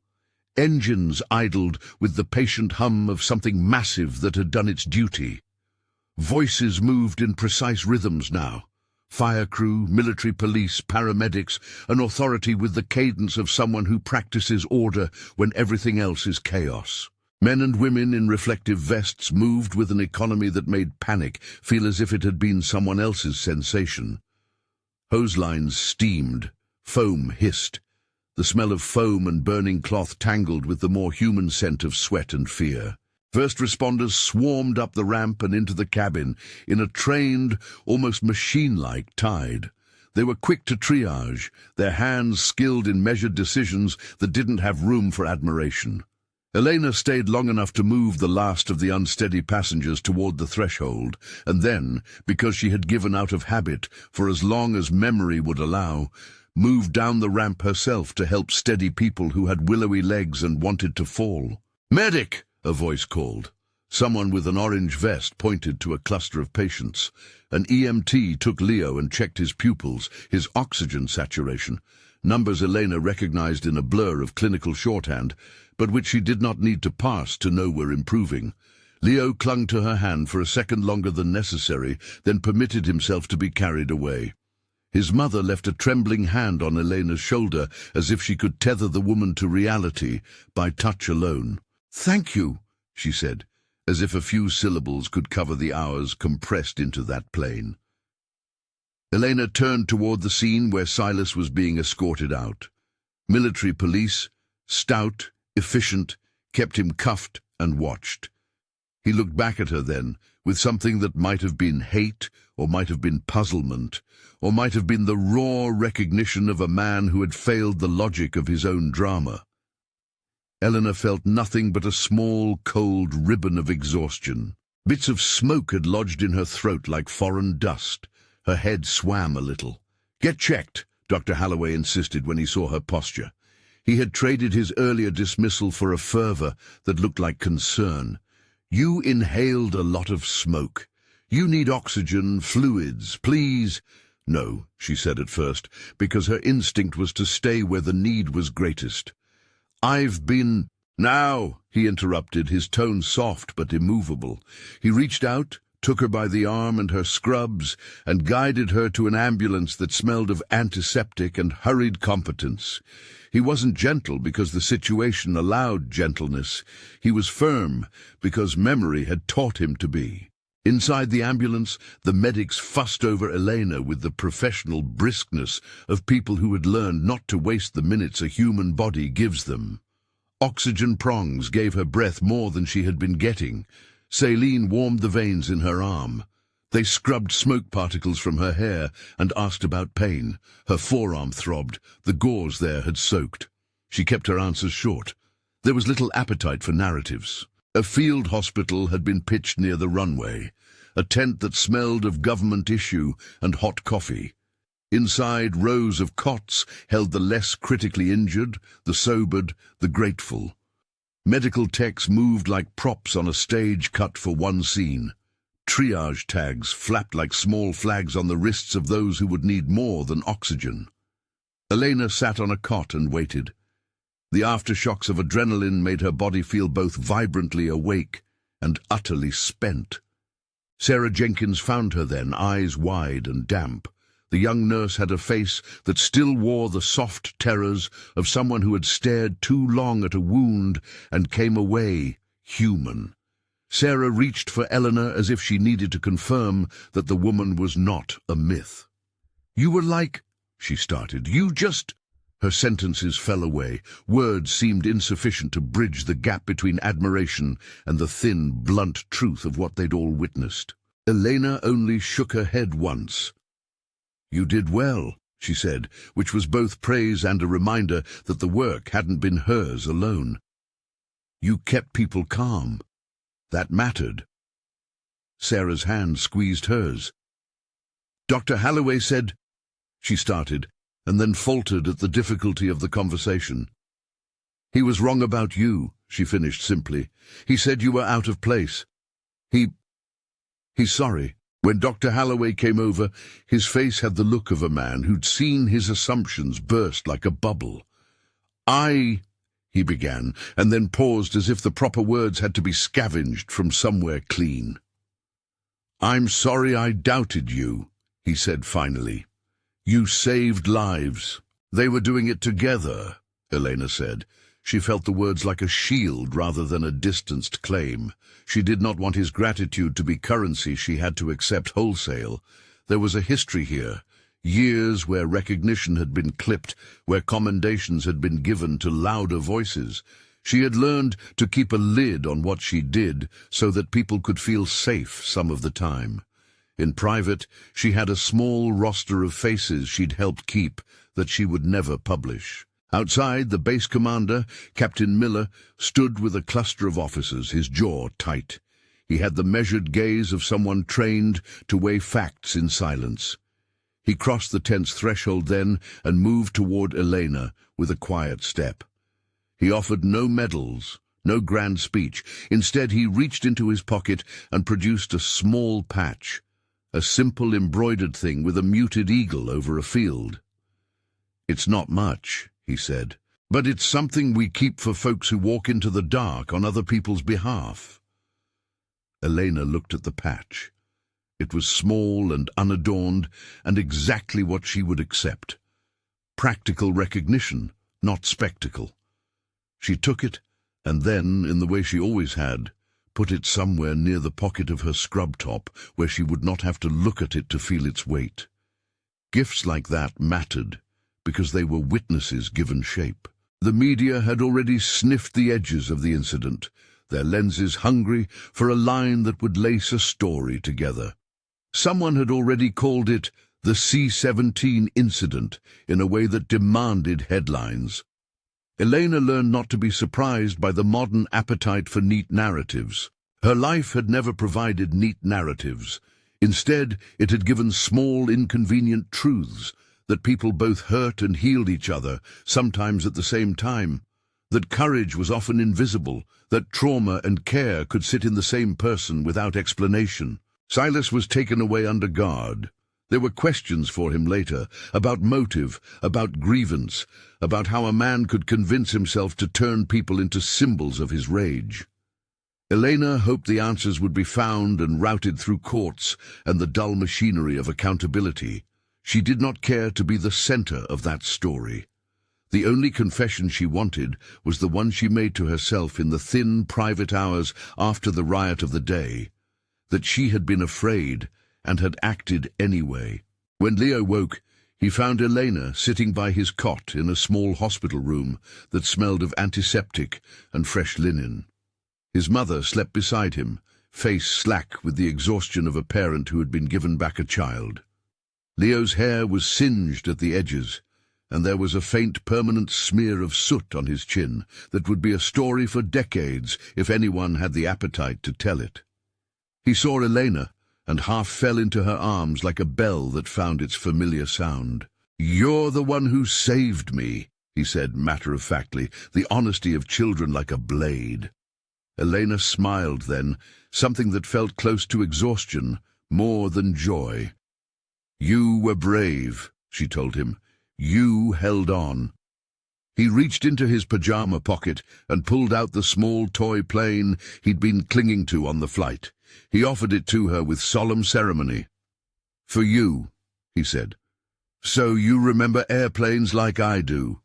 Engines idled with the patient hum of something massive that had done its duty. Voices moved in precise rhythms now. Fire crew, military police, paramedics, an authority with the cadence of someone who practices order when everything else is chaos. Men and women in reflective vests moved with an economy that made panic feel as if it had been someone else's sensation. Hose lines steamed, foam hissed. The smell of foam and burning cloth tangled with the more human scent of sweat and fear. First responders swarmed up the ramp and into the cabin in a trained, almost machine-like tide. They were quick to triage, their hands skilled in measured decisions that didn't have room for admiration. Elena stayed long enough to move the last of the unsteady passengers toward the threshold, and then, because she had given out of habit for as long as memory would allow, moved down the ramp herself to help steady people who had willowy legs and wanted to fall. "Medic!" a voice called. Someone with an orange vest pointed to a cluster of patients. An EMT took Leo and checked his pupils, his oxygen saturation, numbers Elena recognized in a blur of clinical shorthand, but which she did not need to pass to know were improving. Leo clung to her hand for a second longer than necessary, then permitted himself to be carried away. His mother left a trembling hand on Elena's shoulder, as if she could tether the woman to reality by touch alone. "Thank you," she said, as if a few syllables could cover the hours compressed into that plane. Elena turned toward the scene where Silas was being escorted out. Military police, stout, efficient, kept him cuffed and watched. He looked back at her then, with something that might have been hate, or might have been puzzlement, or might have been the raw recognition of a man who had failed the logic of his own drama. Elena felt nothing but a small, cold ribbon of exhaustion. Bits of smoke had lodged in her throat like foreign dust. Her head swam a little. "Get checked," Dr. Holloway insisted when he saw her posture. He had traded his earlier dismissal for a fervor that looked like concern. "You inhaled a lot of smoke. You need oxygen, fluids, please." "No," she said at first, because her instinct was to stay where the need was greatest. "I've been—" "Now," he interrupted, his tone soft but immovable. He reached out, took her by the arm and her scrubs, and guided her to an ambulance that smelled of antiseptic and hurried competence. He wasn't gentle because the situation allowed gentleness. He was firm because memory had taught him to be. Inside the ambulance, the medics fussed over Elena with the professional briskness of people who had learned not to waste the minutes a human body gives them. Oxygen prongs gave her breath more than she had been getting. Saline warmed the veins in her arm. They scrubbed smoke particles from her hair and asked about pain. Her forearm throbbed. The gauze there had soaked. She kept her answers short. There was little appetite for narratives. A field hospital had been pitched near the runway, a tent that smelled of government issue and hot coffee. Inside, rows of cots held the less critically injured, the sobered, the grateful. Medical techs moved like props on a stage cut for one scene. Triage tags flapped like small flags on the wrists of those who would need more than oxygen. Elena sat on a cot and waited. The aftershocks of adrenaline made her body feel both vibrantly awake and utterly spent. Sarah Jenkins found her then, eyes wide and damp. The young nurse had a face that still wore the soft terrors of someone who had stared too long at a wound and came away human. Sarah reached for Eleanor as if she needed to confirm that the woman was not a myth. "You were like—" she started. "You just—" Her sentences fell away. Words seemed insufficient to bridge the gap between admiration and the thin, blunt truth of what they'd all witnessed. Elena only shook her head once. "You did well," she said, which was both praise and a reminder that the work hadn't been hers alone. "You kept people calm. That mattered." Sarah's hand squeezed hers. "Dr. Holloway said—" she started, and then faltered at the difficulty of the conversation. "He was wrong about you," she finished simply. "He said you were out of place. He's sorry." When Dr. Holloway came over, his face had the look of a man who'd seen his assumptions burst like a bubble. He began, and then paused as if the proper words had to be scavenged from somewhere clean. "I'm sorry I doubted you," he said finally. "You saved lives." "They were doing it together," Elena said. She felt the words like a shield rather than a distanced claim. She did not want his gratitude to be currency she had to accept wholesale. There was a history here, years where recognition had been clipped, where commendations had been given to louder voices. She had learned to keep a lid on what she did so that people could feel safe some of the time. In private, she had a small roster of faces she'd helped keep that she would never publish. Outside, the base commander, Captain Miller, stood with a cluster of officers, his jaw tight. He had the measured gaze of someone trained to weigh facts in silence. He crossed the tent's threshold then and moved toward Elena with a quiet step. He offered no medals, no grand speech. Instead, he reached into his pocket and produced a small patch, a simple embroidered thing with a muted eagle over a field. "It's not much," he said, "but it's something we keep for folks who walk into the dark on other people's behalf." Elena looked at the patch. It was small and unadorned, and exactly what she would accept. Practical recognition, not spectacle. She took it, and then, in the way she always had, put it somewhere near the pocket of her scrub top, where she would not have to look at it to feel its weight. Gifts like that mattered, because they were witnesses given shape. The media had already sniffed the edges of the incident, their lenses hungry for a line that would lace a story together. Someone had already called it the C-17 incident in a way that demanded headlines. Elena learned not to be surprised by the modern appetite for neat narratives. Her life had never provided neat narratives. Instead, it had given small, inconvenient truths, that people both hurt and healed each other, sometimes at the same time, that courage was often invisible, that trauma and care could sit in the same person without explanation. Silas was taken away under guard. There were questions for him later, about motive, about grievance, about how a man could convince himself to turn people into symbols of his rage. Elena hoped the answers would be found and routed through courts and the dull machinery of accountability. She did not care to be the center of that story. The only confession she wanted was the one she made to herself in the thin, private hours after the riot of the day, that she had been afraid and had acted anyway. When Leo woke, he found Elena sitting by his cot in a small hospital room that smelled of antiseptic and fresh linen. His mother slept beside him, face slack with the exhaustion of a parent who had been given back a child. Leo's hair was singed at the edges, and there was a faint permanent smear of soot on his chin that would be a story for decades if anyone had the appetite to tell it. He saw Elena and half fell into her arms like a bell that found its familiar sound. "You're the one who saved me," he said matter-of-factly, the honesty of children like a blade. Elena smiled then, something that felt close to exhaustion, more than joy. "You were brave," she told him. "You held on." He reached into his pajama pocket and pulled out the small toy plane he'd been clinging to on the flight. He offered it to her with solemn ceremony. "For you," he said. "So you remember airplanes like I do."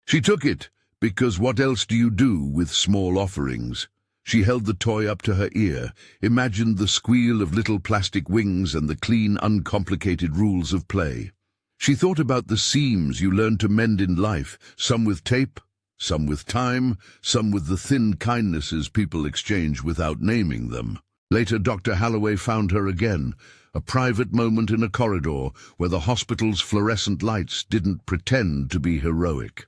She took it, because what else do you do with small offerings? She held the toy up to her ear, imagined the squeal of little plastic wings and the clean, uncomplicated rules of play. She thought about the seams you learn to mend in life, some with tape, some with time, some with the thin kindnesses people exchange without naming them. Later, Dr. Holloway found her again, a private moment in a corridor where the hospital's fluorescent lights didn't pretend to be heroic.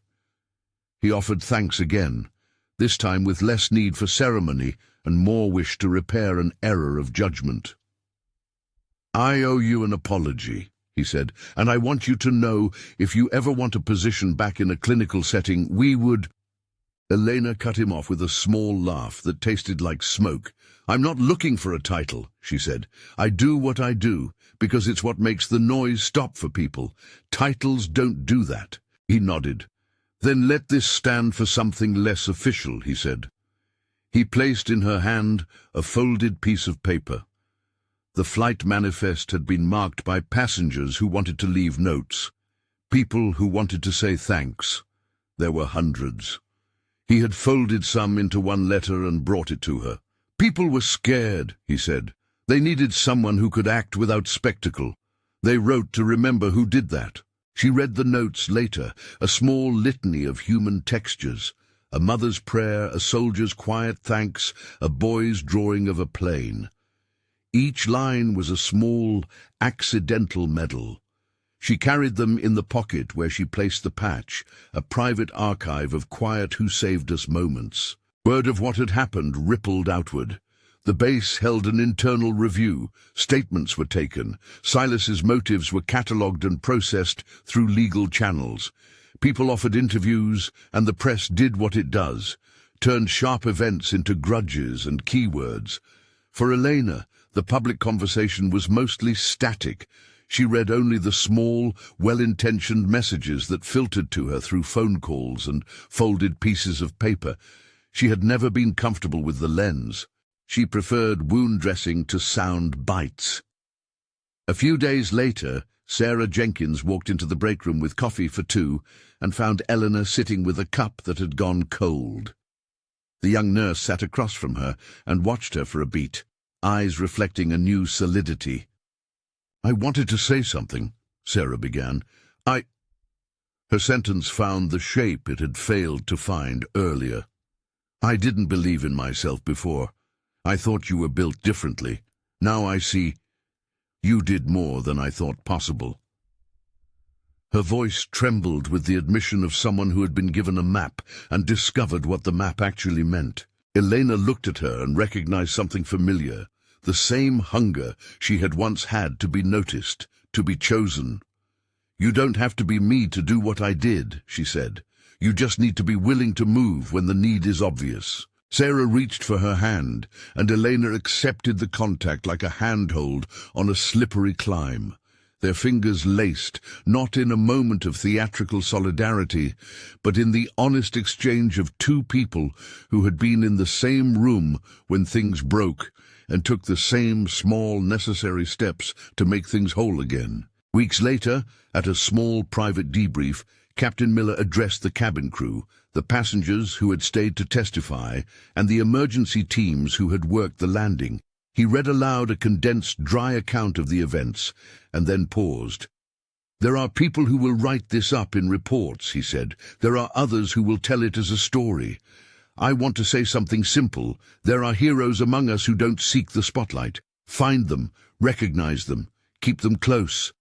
He offered thanks again, this time with less need for ceremony and more wish to repair an error of judgment. "I owe you an apology," he said, "and I want you to know if you ever want a position back in a clinical setting, we would—" Elena cut him off with a small laugh that tasted like smoke. "I'm not looking for a title," she said. "I do what I do, because it's what makes the noise stop for people. Titles don't do that." He nodded. "Then let this stand for something less official," he said. He placed in her hand a folded piece of paper. The flight manifest had been marked by passengers who wanted to leave notes, people who wanted to say thanks. There were hundreds. He had folded some into one letter and brought it to her. "People were scared," he said. "They needed someone who could act without spectacle. They wrote to remember who did that." She read the notes later, a small litany of human textures, a mother's prayer, a soldier's quiet thanks, a boy's drawing of a plane. Each line was a small, accidental medal. She carried them in the pocket where she placed the patch, a private archive of quiet who saved us moments. Word of what had happened rippled outward. The base held an internal review. Statements were taken. Silas's motives were catalogued and processed through legal channels. People offered interviews, and the press did what it does, turned sharp events into grudges and keywords. For Elena, the public conversation was mostly static. She read only the small, well-intentioned messages that filtered to her through phone calls and folded pieces of paper. She had never been comfortable with the lens. She preferred wound dressing to sound bites. A few days later, Sarah Jenkins walked into the break room with coffee for two and found Eleanor sitting with a cup that had gone cold. The young nurse sat across from her and watched her for a beat, eyes reflecting a new solidity. "I wanted to say something," Sarah began. Her sentence found the shape it had failed to find earlier. "I didn't believe in myself before. I thought you were built differently. Now I see you did more than I thought possible." Her voice trembled with the admission of someone who had been given a map and discovered what the map actually meant. Elena looked at her and recognized something familiar, the same hunger she had once had to be noticed, to be chosen. "You don't have to be me to do what I did," she said. "You just need to be willing to move when the need is obvious." Sarah reached for her hand, and Elena accepted the contact like a handhold on a slippery climb. Their fingers laced, not in a moment of theatrical solidarity, but in the honest exchange of two people who had been in the same room when things broke and took the same small necessary steps to make things whole again. Weeks later, at a small private debrief, Captain Miller addressed the cabin crew, the passengers who had stayed to testify, and the emergency teams who had worked the landing. He read aloud a condensed, dry account of the events, and then paused. "There are people who will write this up in reports," he said. "There are others who will tell it as a story. I want to say something simple. There are heroes among us who don't seek the spotlight. Find them, recognize them, keep them close."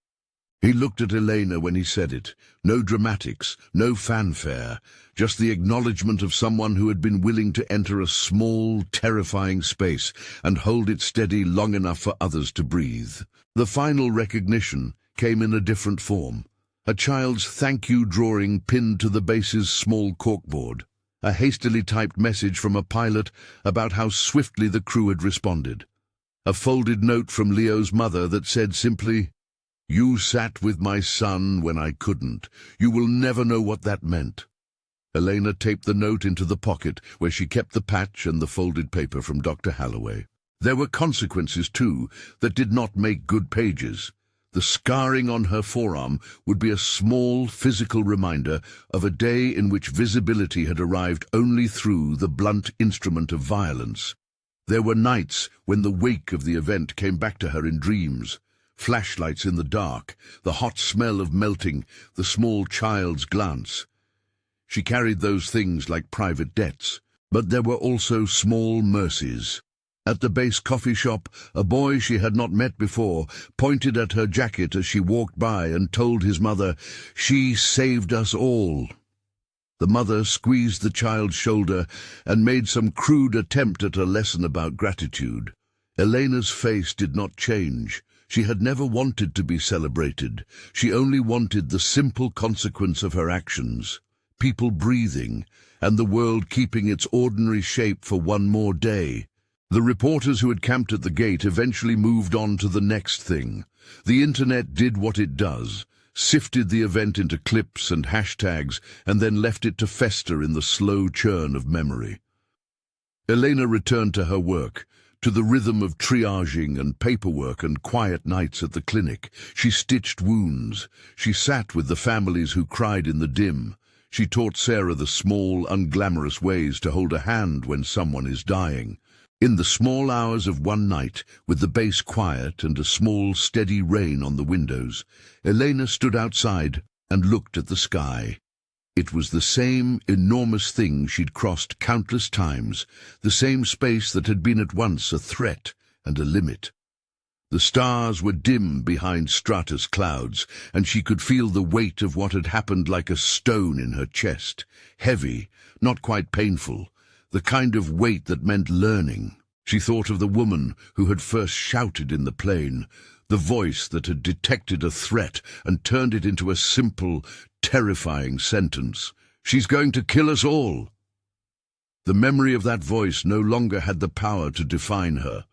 He looked at Elena when he said it. No dramatics, no fanfare, just the acknowledgement of someone who had been willing to enter a small, terrifying space and hold it steady long enough for others to breathe. The final recognition came in a different form. A child's thank you drawing pinned to the base's small corkboard. A hastily typed message from a pilot about how swiftly the crew had responded. A folded note from Leo's mother that said simply, "You sat with my son when I couldn't. You will never know what that meant." Elena taped the note into the pocket where she kept the patch and the folded paper from Dr. Halloway. There were consequences, too, that did not make good pages. The scarring on her forearm would be a small physical reminder of a day in which visibility had arrived only through the blunt instrument of violence. There were nights when the wake of the event came back to her in dreams. Flashlights in the dark, the hot smell of melting, the small child's glance. She carried those things like private debts, but there were also small mercies. At the base coffee shop, a boy she had not met before pointed at her jacket as she walked by and told his mother, "She saved us all." The mother squeezed the child's shoulder and made some crude attempt at a lesson about gratitude. Elena's face did not change. She had never wanted to be celebrated. She only wanted the simple consequence of her actions. People breathing, and the world keeping its ordinary shape for one more day. The reporters who had camped at the gate eventually moved on to the next thing. The internet did what it does, sifted the event into clips and hashtags, and then left it to fester in the slow churn of memory. Elena returned to her work, to the rhythm of triaging and paperwork and quiet nights at the clinic. She stitched wounds. She sat with the families who cried in the dim. She taught Sarah the small, unglamorous ways to hold a hand when someone is dying. In the small hours of one night, with the base quiet and a small, steady rain on the windows, Elena stood outside and looked at the sky. It was the same enormous thing she'd crossed countless times, the same space that had been at once a threat and a limit. The stars were dim behind stratus clouds, and she could feel the weight of what had happened like a stone in her chest. Heavy, not quite painful, the kind of weight that meant learning. She thought of the woman who had first shouted in the plane, the voice that had detected a threat and turned it into a simple, terrifying sentence. "She's going to kill us all." The memory of that voice no longer had the power to define her.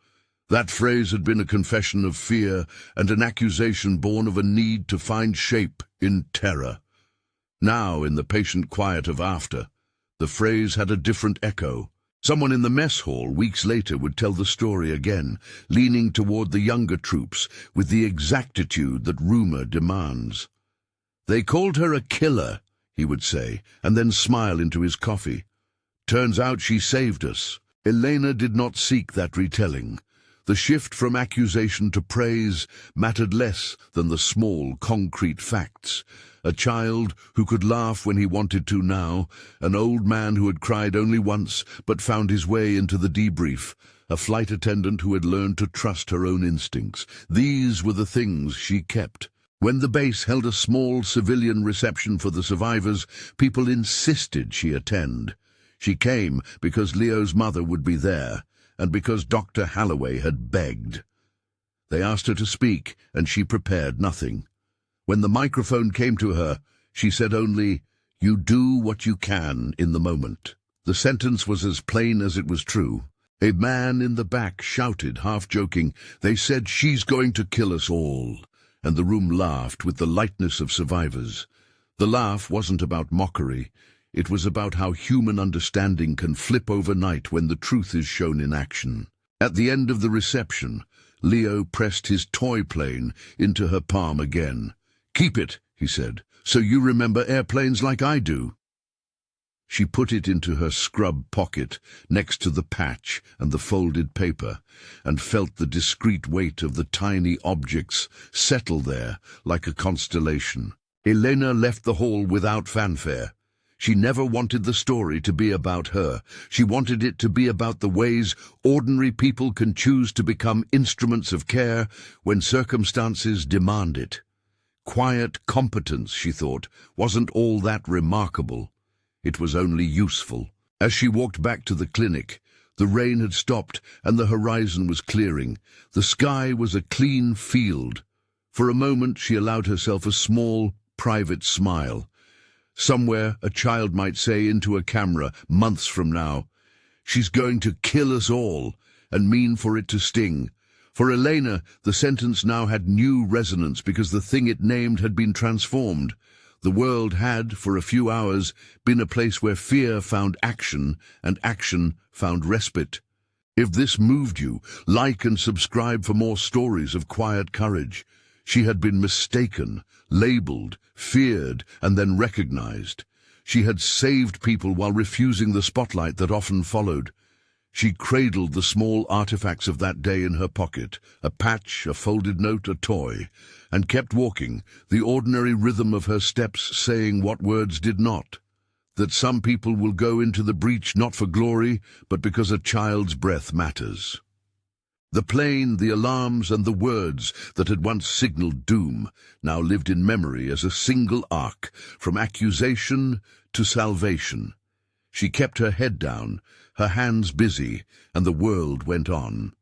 That phrase had been a confession of fear and an accusation born of a need to find shape in terror. Now, in the patient quiet of after, the phrase had a different echo. Someone in the mess hall weeks later would tell the story again, leaning toward the younger troops with the exactitude that rumor demands. "They called her a killer," he would say, and then smile into his coffee. "Turns out she saved us." Elena did not seek that retelling. The shift from accusation to praise mattered less than the small, concrete facts. A child who could laugh when he wanted to now, an old man who had cried only once but found his way into the debrief, a flight attendant who had learned to trust her own instincts. These were the things she kept. When the base held a small civilian reception for the survivors, people insisted she attend. She came because Leo's mother would be there, and because Dr. Halloway had begged. They asked her to speak, and she prepared nothing. When the microphone came to her, she said only, "You do what you can in the moment." The sentence was as plain as it was true. A man in the back shouted, half joking, "They said she's going to kill us all," and the room laughed with the lightness of survivors. The laugh wasn't about mockery. It was about how human understanding can flip overnight when the truth is shown in action. At the end of the reception, Leo pressed his toy plane into her palm again. "Keep it," he said, "so you remember airplanes like I do." She put it into her scrub pocket next to the patch and the folded paper, and felt the discreet weight of the tiny objects settle there like a constellation. Elena left the hall without fanfare. She never wanted the story to be about her. She wanted it to be about the ways ordinary people can choose to become instruments of care when circumstances demand it. Quiet competence, she thought, wasn't all that remarkable. It was only useful. As she walked back to the clinic, the rain had stopped and the horizon was clearing. The sky was a clean field. For a moment she allowed herself a small, private smile. Somewhere a child might say into a camera, months from now, "She's going to kill us all," and mean for it to sting. For Elena, the sentence now had new resonance because the thing it named had been transformed. The world had, for a few hours, been a place where fear found action and action found respite. If this moved you, like and subscribe for more stories of quiet courage. She had been mistaken, labeled, feared, and then recognized. She had saved people while refusing the spotlight that often followed. She cradled the small artifacts of that day in her pocket, a patch, a folded note, a toy, and kept walking, the ordinary rhythm of her steps saying what words did not. That some people will go into the breach not for glory, but because a child's breath matters. The plane, the alarms, and the words that had once signaled doom now lived in memory as a single arc, from accusation to salvation. She kept her head down, her hands busy, and the world went on.